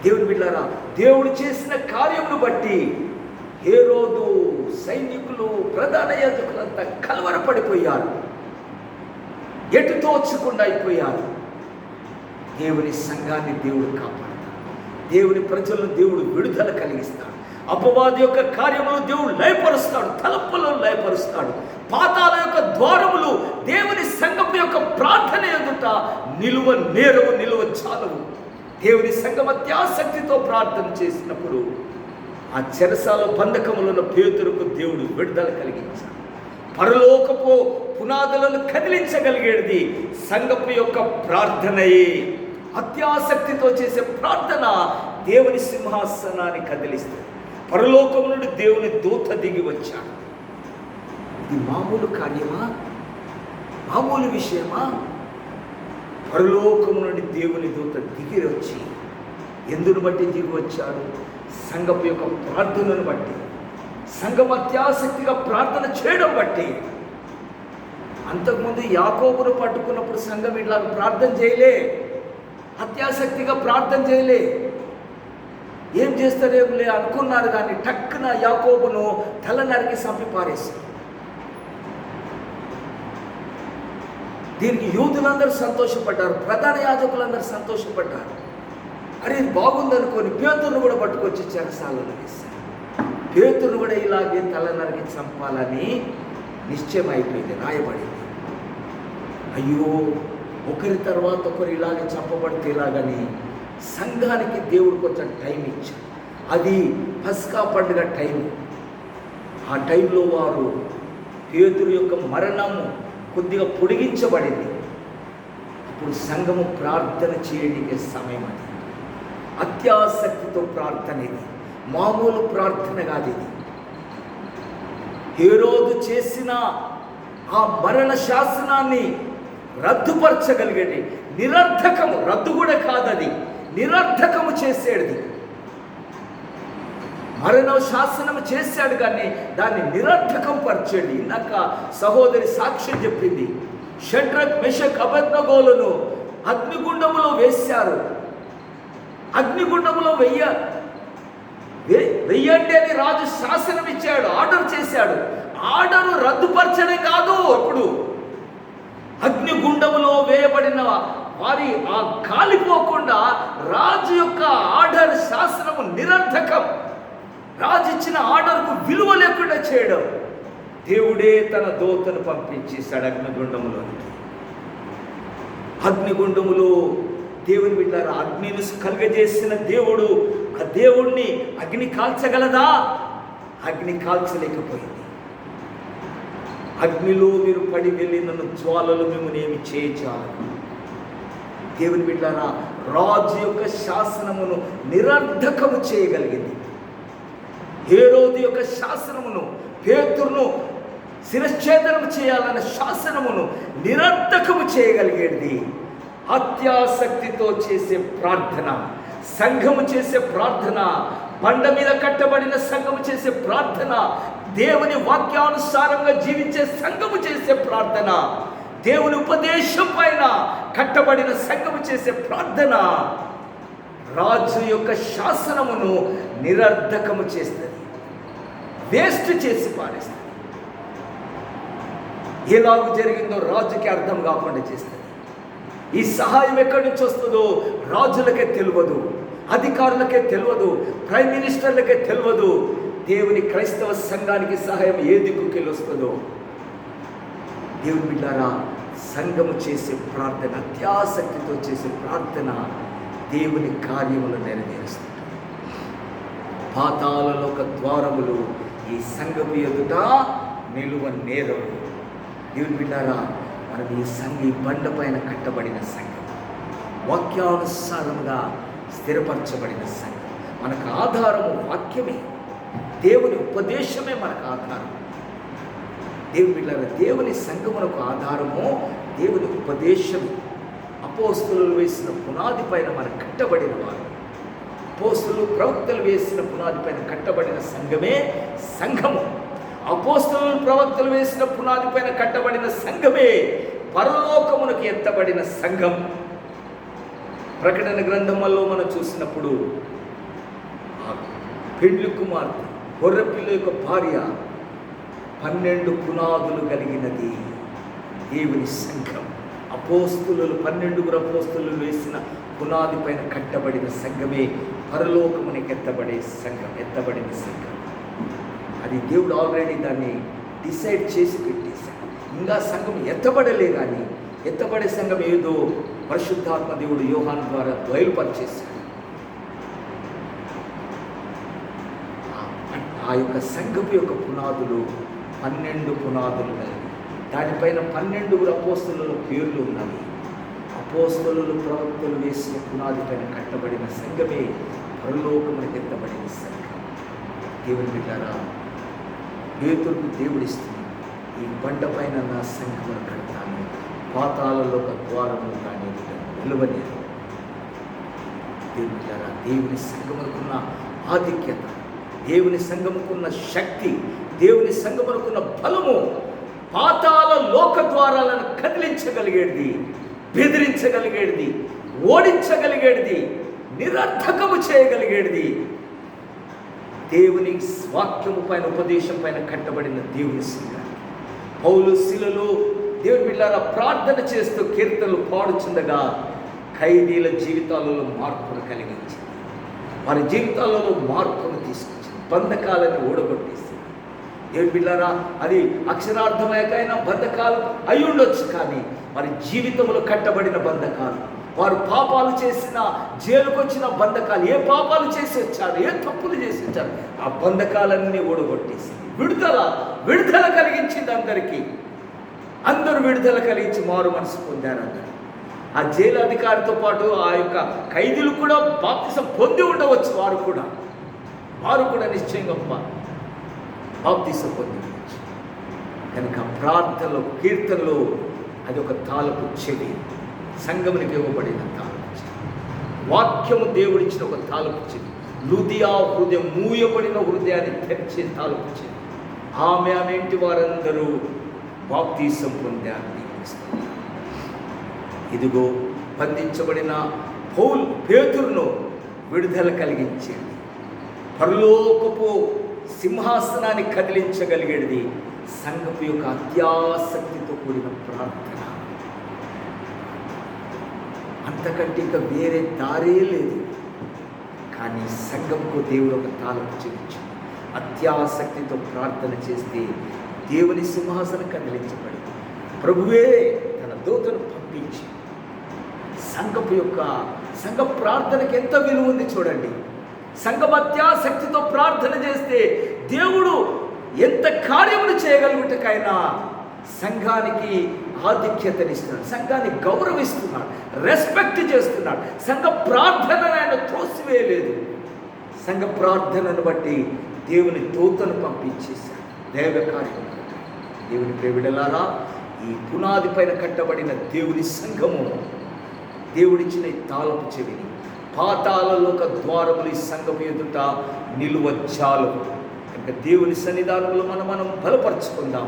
దేవుని బిడ్డలారా, దేవుడు చేసిన కార్యమును బట్టి హేరోదు, సైనికులు, ప్రధాన యాజకులంతా కలవరపడిపోయారు, ఎటు తోచకుండా అయిపోయారు. దేవుని సంఘాన్ని దేవుడు కాపాడతాడు, దేవుని ప్రజలను దేవుడు విడుదల కలిగిస్తాడు, అపవాది యొక్క కార్యములు దేవుడు లయపరుస్తాడు, తలపులను లయపరుస్తాడు. పాతాల యొక్క ద్వారములు దేవుని సంఘం యొక్క ప్రార్థన ఎదుట నిలువ నేరవు, నిలువ చాలవు. దేవుని సంఘం అత్యాసక్తితో ప్రార్థన చేసినప్పుడు ఆ చెరసాల బంధకములను పేతురుకు దేవుడు విడుదల కలిగించాడు. పరలోకపు పునాదులను కదిలించగలిగేది సంఘపు యొక్క ప్రార్థనయే. అత్యాసక్తితో చేసే ప్రార్థన దేవుని సింహాసనాన్ని కదిలిస్తుంది. పరలోకం నుండి దేవుని దూత దిగి వచ్చాడు. ఇది మామూలు కార్యమా? మామూలు విషయమా? పరలోకం నుండి దేవుని దూత దిగి వచ్చి ఎందును బట్టి దిగి వచ్చాడు? సంఘం యొక్క ప్రార్థనను బట్టి, సంఘం అత్యాసక్తిగా ప్రార్థన చేయడం బట్టి. అంతకుముందు యాకోబును పట్టుకున్నప్పుడు సంఘం ఇట్లా ప్రార్థన చేయలే, అత్యాసక్తిగా ప్రార్థన చేయలే. ఏం చేస్తారేంలే అనుకున్నారు, కానీ టక్కున యాకోబును తల నరికి చంపి పారేశారు. దీనికి యూదులందరూ సంతోషపడ్డారు, ప్రధాన యాజకులందరూ సంతోషపడ్డారు. అరే బాగుందనుకొని పేతురును కూడా పట్టుకొచ్చి చెరసాలలో వేశారు. పేతురును కూడా ఇలాగే తల నరికి చంపాలని నిశ్చయం అయిపోయింది, రాయబడింది. అయ్యో, ఒకరి తర్వాత ఒకరు ఇలాగే చంపబడితే ఇలాగని సంఘానికి దేవుడు కొంచెం టైం ఇచ్చాడు. అది పస్కా పండుగ టైం. ఆ టైంలో వారు పేతురు యొక్క మరణము కొద్దిగా పొడిగించబడింది. అప్పుడు సంఘము ప్రార్థన చేయడానికి సమయం. అది అత్యాసక్తితో ప్రార్థన, ఇది మామూలు ప్రార్థన కాదు. ఇది హేరోదు చేసిన ఆ మరణ శాసనాన్ని రద్దుపరచగలిగేది. నిరర్ధకము, రద్దు కూడా కాదది, నిరర్ధకము చేసేది. మరణ శాసనము చేశాడు కానీ దాన్ని నిరర్ధకం పరిచేది. ఇందాక సహోదరి సాక్ష్యం చెప్పింది, షడ్రక్, మెషక్, అబేద్నెగోలను అగ్నిగుండములో వేశారు. అగ్నిగుండములో వెయ్యండి అని రాజు శాసనం ఇచ్చాడు, ఆర్డర్ చేశాడు. ఆర్డరు రద్దుపరచడం కాదు, ఇప్పుడు వారి ఆ కాలిపోకుండా రాజు యొక్క ఆర్డర్, శాసనము నిరర్థకం. రాజు ఇచ్చిన ఆర్డర్కు విలువ లేకుండా చేయడం. దేవుడే తన దూతను పంపించేశాడు అగ్నిగుండములోనికి. అగ్నిగుండములో దేవుని బిడ్డలారా, అగ్నిని కలుగజేసిన దేవుడు, ఆ దేవుణ్ణి అగ్ని కాల్చగలదా? అగ్ని కాల్చలేకపోయింది. అగ్నిలో మీరు పడి వెళ్ళిన జ్వాలలు మిమ్మల్ని ఏమి చేయచాలదు. దేవుని బిడ్డలారా, రాజు యొక్క శాసనమును నిరర్ధకము చేయగలిగింది. హేరోదు యొక్క శాసనమును, పేతురును శిరశ్ఛేదనం చేయాలన్న శాసనమును నిరర్ధకము చేయగలిగేది అత్యాసక్తితో చేసే ప్రార్థన, సంఘము చేసే ప్రార్థన, బండ మీద కట్టబడిన సంఘము చేసే ప్రార్థన, దేవుని వాక్యానుసారంగా జీవించే సంఘము చేసే ప్రార్థన, దేవుని ఉపదేశం పైన కట్టబడిన సంఘము చేసే ప్రార్థన రాజు యొక్క శాసనమును నిరర్ధకము చేస్తుంది, వేస్ట్ చేసి పారేస్తుంది. ఎలాగూ జరిగిందో రాజుకి అర్థం కాకుండా చేస్తుంది. ఈ సహాయం ఎక్కడి నుంచి వస్తుందో రాజులకే తెలియదు, అధికారులకే తెలియదు, ప్రైమ్ మినిస్టర్లకే తెలియదు. దేవుని క్రైస్తవ సంఘానికి సహాయం ఏ దిక్కుకెళ్ళి వస్తుందో. దేవుని బిడ్డారా, సంఘము చేసే ప్రార్థన, అత్యాసక్తితో చేసే ప్రార్థన దేవుని కార్యములు నెరవేరుస్తుంది. పాతాళలోక ద్వారములు ఈ సంఘము ఎదుట నిలువ నేరవు. దేవుని బిడ్డారా, మనం ఈ బండ పైన కట్టబడిన సంఘం, వాక్యానుసారముగా స్థిరపరచబడిన సంఘం. మనకు ఆధారము వాక్యమే, దేవుని ఉపదేశమే మనకు ఆధారం. దేవుని బిడ్డలారా, దేవుని సంఘమునకు ఆధారము దేవుని ఉపదేశమే. అపోస్తలులు వేసిన పునాది పైన మనం కట్టబడిన వారు, అపోస్తలులు ప్రవక్తలు వేసిన పునాది పైన కట్టబడిన సంఘమే సంఘము. అపోస్తలులు ప్రవక్తలు వేసిన పునాది పైన కట్టబడిన సంఘమే పరలోకమునకు ఎత్తబడిన సంఘం. ప్రకటన గ్రంథంలో మనం చూసినప్పుడు ఆ పెండ్లి కుమార్తె, గొర్రెపిల్ల యొక్క భార్య 12 పునాదులు కలిగినది దేవుని సంఘం. అపోస్తలులు 12 అపోస్తలులు వేసిన పునాది పైన కట్టబడిన సంఘమే పరలోకమునికి ఎత్తబడిన సంఘం. అది దేవుడు ఆల్రెడీ దాన్ని డిసైడ్ చేసి పెట్టేశాడు. ఇంకా సంఘం ఎత్తబడలే, కానీ ఎత్తబడే సంఘం ఏదో పరిశుద్ధాత్మ దేవుడు యోహాను ద్వారా బయలుపరిచేశాడు. ఆ యొక్క సంఘపు యొక్క పునాదులు 12 పునాదులు కలిగి, దానిపైన 12 అపోస్తలుల పేర్లు ఉన్నవి. అపోస్తలులు ప్రవక్తలు వేసిన పునాది పైన కట్టబడిన సంఘమే పరలోకమునికి ఎత్తబడిన సంఘం. దేవుని బిడ్డారా, పేతురుకు దేవుడిస్తున్నాడు, ఈ బండ పైన నా సంఘమును కడతాను, పాతాళలోక ద్వారములు కానీ నిలువలేదు. దేవుని బిడ్డారా, దేవుని సంఘమునకున్న ఆధిక్యత, దేవుని సంఘముకున్న శక్తి, దేవుని సంఘమునకున్న బలము పాతాళ లోక ద్వారాలను కదిలించగలిగేది, బెదిరించగలిగేది, ఓడించగలిగేది, నిరర్థకము చేయగలిగేది దేవుని వాక్యము పైన, ఉపదేశం పైన కట్టబడిన దేవుని సంఘం. పౌలు శిలలో దేవుని బిడ్డలారా ప్రార్థన చేస్తూ కీర్తనలు పాడుచుండగా ఖైదీల జీవితాలలో మార్పును కలిగించింది, వారి జీవితాలలో మార్పును తీసుకొచ్చింది, బంధకాలను ఓడగొట్టేసింది. దేవుని బిడ్డలారా, అది అక్షరార్థమైకైనా బంధకాలు అయి ఉండొచ్చు, కానీ వారి జీవితంలో కట్టబడిన బంధకాలు, వారు పాపాలు చేసిన, జైలుకొచ్చిన బంధకాలు, ఏ పాపాలు చేసి వచ్చారు, ఏ తప్పులు చేసి వచ్చారు, ఆ బంధకాలన్నీ ఓడగొట్టేసింది. విడుదల కలిగించింది అందరికీ. అందరూ విడుదల కలిగించి మారు మనసు పొందారు. అందరూ ఆ జైలు అధికారితో పాటు ఆ యొక్క ఖైదీలు కూడా బాప్తిసం పొంది ఉండవచ్చు. వారు కూడా నిశ్చయంగా బాప్తిసం పొంది ఉండవచ్చు. కనుక ప్రార్థనలో, కీర్తనలో అది ఒక తాళపు చెవి, సంఘమునికి ఇవ్వబడిన తాళపు చెవి. వాక్యము దేవుడిచ్చిన ఒక తాళపు చెవి, లుదియా హృదయం, మూయబడిన హృదయాన్ని తెరిచే తాళపు చెవి. ఆమె ఇంటి వారందరూ బాప్తిసం పొందారు. ఇదిగో బంధించబడిన పేతురును విడుదల కలిగించేది, పరలోకపు సింహాసనాన్ని కదిలించగలిగేది సంఘపు యొక్క అత్యాసక్తితో కూడిన ప్రార్థన. అంతకంటే ఇంకా వేరే దారే లేదు. కానీ సంఘంకు దేవుడు ఒక తాళం చెల్లించు. అత్యాసక్తితో ప్రార్థన చేస్తే దేవుని సింహాసనం కదిలించబడి ప్రభువే తన దూతను పంపించి సంఘ ప్రార్థనకి ఎంత విలువ ఉంది చూడండి. సంఘం అత్యాసక్తితో ప్రార్థన చేస్తే దేవుడు ఎంత కార్యములు చేయగలుగుటకైనా సంఘానికి ఆధిక్యతనిస్తున్నాడు, సంఘాన్ని గౌరవిస్తున్నాడు, రెస్పెక్ట్ చేస్తున్నాడు. సంఘ ప్రార్థనను ఆయన త్రోసివేయలేదు. సంఘ ప్రార్థనను బట్టి దేవుని దూతను పంపించేశాడు. దైవ కార్యం. దేవుని ప్రేమిడలారా, ఈ పునాది పైన కట్టబడిన దేవుని సంఘము దేవుడిచ్చిన ఈ తాళపు చెవిని పాతాళలోక ద్వారములు ఈ సంఘము ఎదుట నిలువచ్చాలు. కనుక దేవుని సన్నిధానంలో మనం బలపరుచుకుందాం,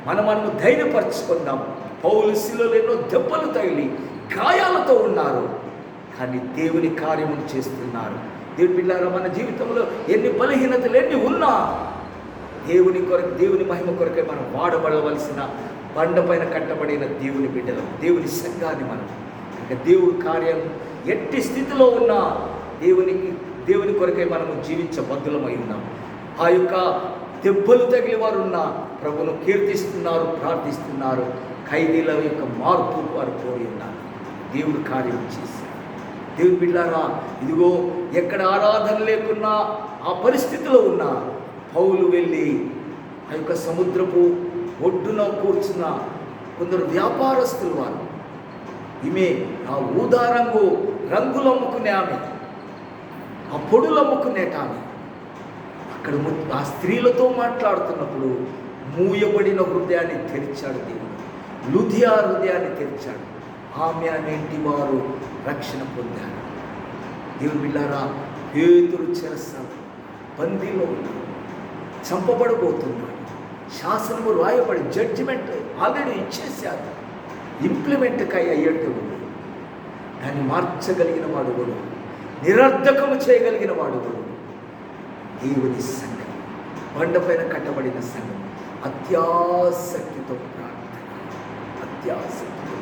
మనము ధైర్యపరచుకుందాం. పౌలు శిలువలో ఎన్నో దెబ్బలు తగిలి గాయాలతో ఉన్నారు, కానీ దేవుని కార్యము చేస్తున్నారు. దేవుని బిడ్డలారా, మన జీవితంలో ఎన్ని బలహీనతలు ఎన్ని ఉన్నా దేవుని కొరకు, దేవుని మహిమ కొరకే మనం వాడబడవలసిన బండపైన కట్టబడిన దేవుని బిడ్డలు, దేవుని సంఘాన్ని మనం. ఇంకా దేవుడి కార్యం ఎట్టి స్థితిలో ఉన్నా దేవుని కొరకై మనము జీవించబద్ధులమై ఉన్నాం. ఆ యొక్క దెబ్బలు తగిలి వారు ఉన్నా ప్రభువును కీర్తిస్తున్నారు, ప్రార్థిస్తున్నారు. ఖైదీల యొక్క మార్పు వారు కోరి ఉన్నారు. దేవుడు కార్యం చేశారు. దేవుని బిడ్డలారా, ఇదిగో ఎక్కడ ఆరాధన లేకున్నా ఆ పరిస్థితిలో ఉన్న పౌలు వెళ్ళి ఆ యొక్క సముద్రపు ఒడ్డున కూర్చున్న కొందరు వ్యాపారస్తులు వారు, ఈమె ఆ ఊదా రంగులు అమ్ముకునే ఆమె, ఆ పొడులు అమ్ముకునేట ఆమె అక్కడ ఆ స్త్రీలతో మాట్లాడుతున్నప్పుడు మూయబడిన హృదయాన్ని తెరిచాడు దేవుడు. లుధియా హృదయాన్ని తెరిచాడు. ఆమె అనేంటి వారు రక్షణ పొందారు. దేవుని బిడ్డలారా, పేతురు చెరసాల బందీలో ఉన్నాడు, చంపబడబోతున్నాడు. శాసనము రాయబడి జడ్జిమెంట్ ఆల్రెడీ ఇచ్చేశారు, ఇంప్లిమెంట్కి అయ్యేట్టు ఉంది. దాన్ని మార్చగలిగిన వాడు కూడా, నిరర్ధకము చేయగలిగిన వాడు కూడా దేవుని సంఘం, బండపైన కట్టబడిన సంఘం. అత్యాసక్తితో ప్రార్థన, అత్యాసక్తితో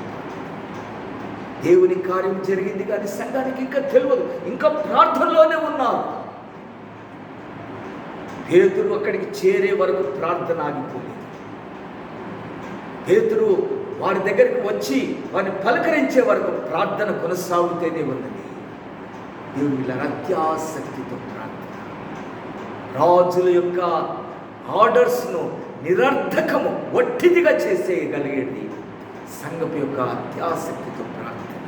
దేవుని కార్యం జరిగింది, కానీ సంఘానికి ఇంకా తెలియదు, ఇంకా ప్రార్థనలోనే ఉన్నారు. పేతురు అక్కడికి చేరే వరకు ప్రార్థన ఆగిపోలేదు. పేతురు వారి దగ్గరికి వచ్చి వారిని పలకరించే వరకు ప్రార్థన కొనసాగుతూనే ఉన్నది. దేవుని అత్యాసక్తితో ప్రార్థన, రాజుల యొక్క ఆర్డర్స్ను నిరర్ధకము ఒట్టిదిగా చేసేయగలిగేది సంఘం యొక్క అత్యాసక్తితో ప్రార్థన.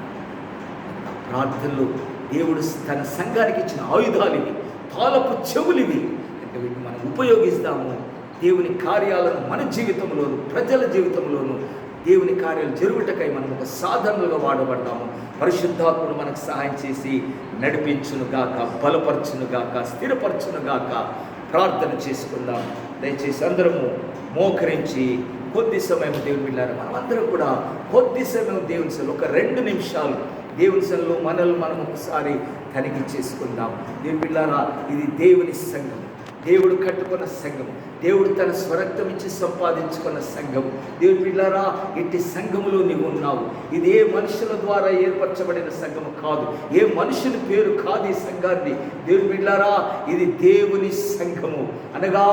ప్రార్థనలు దేవుడు తన సంఘానికి ఇచ్చిన ఆయుధాలు ఇవి, తాళపు చెవులివి. అంటే వీటిని మనం ఉపయోగిస్తాము. దేవుని కార్యాలను మన జీవితంలోను, ప్రజల జీవితంలోను దేవుని కార్యాలు జరుగుటకై మనం ఒక సాధనలుగా వాడబడ్డాము. పరిశుద్ధాత్ముడు మనకు సహాయం చేసి నడిపించునుగాక, బలపరచునుగాక, స్థిరపరచునుగాక. ప్రార్థన చేసుకుందాం. దయచేసి అందరము మోకరించి కొద్ది సమయం దేవుని బిడ్డలారా, మనమందరం కూడా కొద్ది సమయం దేవుని సన్నిధిలో ఒక 2 నిమిషాలు దేవుని సన్నిధిలో మనం ఒకసారి తనిఖీ చేసుకుందాం. దేవుని బిడ్డలారా, ఇది దేవుని సంఘం, దేవుడు కట్టుకున్న సంఘం, దేవుడు తన స్వరక్తం ఇచ్చి సంపాదించుకున్న సంఘం. దేవుని బిడ్డలారా, ఇట్టి సంఘములో నీవు ఉన్నావు. ఇది ఏ మనుషుల ద్వారా ఏర్పరచబడిన సంఘము కాదు, ఏ మనుషుని పేరు కాదు ఈ సంఘాన్ని. దేవుని బిడ్డలారా, ఇది దేవుని సంఘము, అనగా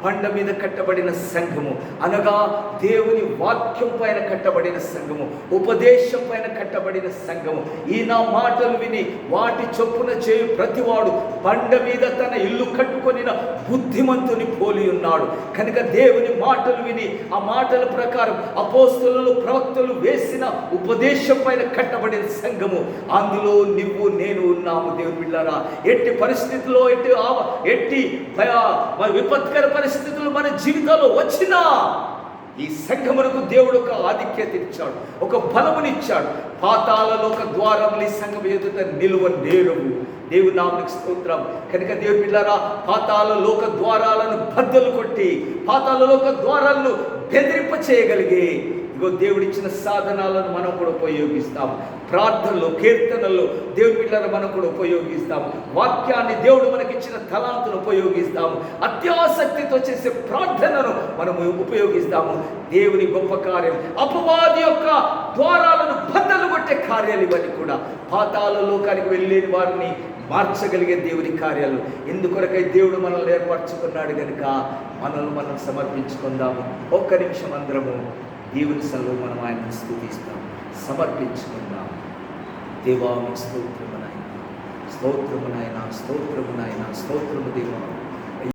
బండ మీద కట్టబడిన సంఘము, అనగా దేవుని వాక్యం పైన కట్టబడిన సంఘము, ఉపదేశం పైన కట్టబడిన సంఘము. ఈ నా మాటలు విని వాటి చొప్పున చేయు ప్రతివాడు బండ మీద తన ఇల్లు కట్టుకొనిన బుద్ధిమంతుని పోలి ఉన్నాడు. కనుక దేవుని మాటలు విని ఆ మాటల ప్రకారం అపోస్తలులు, ప్రవక్తలు వేసిన ఉపదేశం పైన కట్టబడిన సంఘము, అందులో నువ్వు నేను ఉన్నాము. దేవుని బిడ్డలారా, ఎట్టి పరిస్థితుల్లో, ఎట్టి విపత్కర పరిస్థితులు మన జీవితాల్లో వచ్చినా ఈ సంఘమునకు దేవుడు ఒక ఆధిక్యత ఇచ్చాడు, ఒక బలమునిచ్చాడు. పాతాళలోక ద్వారములు ఈ సంఘం ఎదుట నిలువ నేరవు. దేవుని నామమునకు స్తోత్రం. కనుక దేవుని బిడ్డలారా, పాతాళలోక ద్వారాలను బద్దలు కొట్టి, పాతాళలోక ద్వారాలను బెదిరింప చేయగలిగే ఇగో దేవుడిచ్చిన సాధనాలను మనం కూడా ఉపయోగిస్తాం. ప్రార్థనలో, కీర్తనల్లో దేవుని బిడ్డలను మనం కూడా ఉపయోగిస్తాము. వాక్యాన్ని, దేవుడు మనకిచ్చిన తలాంతును ఉపయోగిస్తాము. అత్యాసక్తితో చేసే ప్రార్థనను మనము ఉపయోగిస్తాము. దేవుని గొప్ప కార్యం, అపవాది యొక్క ద్వారాలను బద్దలు కొట్టే కార్యాలు ఇవన్నీ కూడా. పాతాళ లోకానికి వెళ్ళలేని వారిని మార్చగలిగే దేవుని కార్యాలు. ఎందుకొరకై దేవుడు మనల్ని ఏర్పరచుకున్నాడు కనుక మనం సమర్పించుకుందాము. ఒక్క నిమిషం అందరము దేవుని సన్నిధిలో మనం ఆయనను స్తుతిస్తాం, సమర్పించుకుందాం. దేవా మీకు స్తోత్రము నాయనా, స్తోత్రము నాయనా, స్తోత్రము నాయనా, స్తోత్రము దేవా.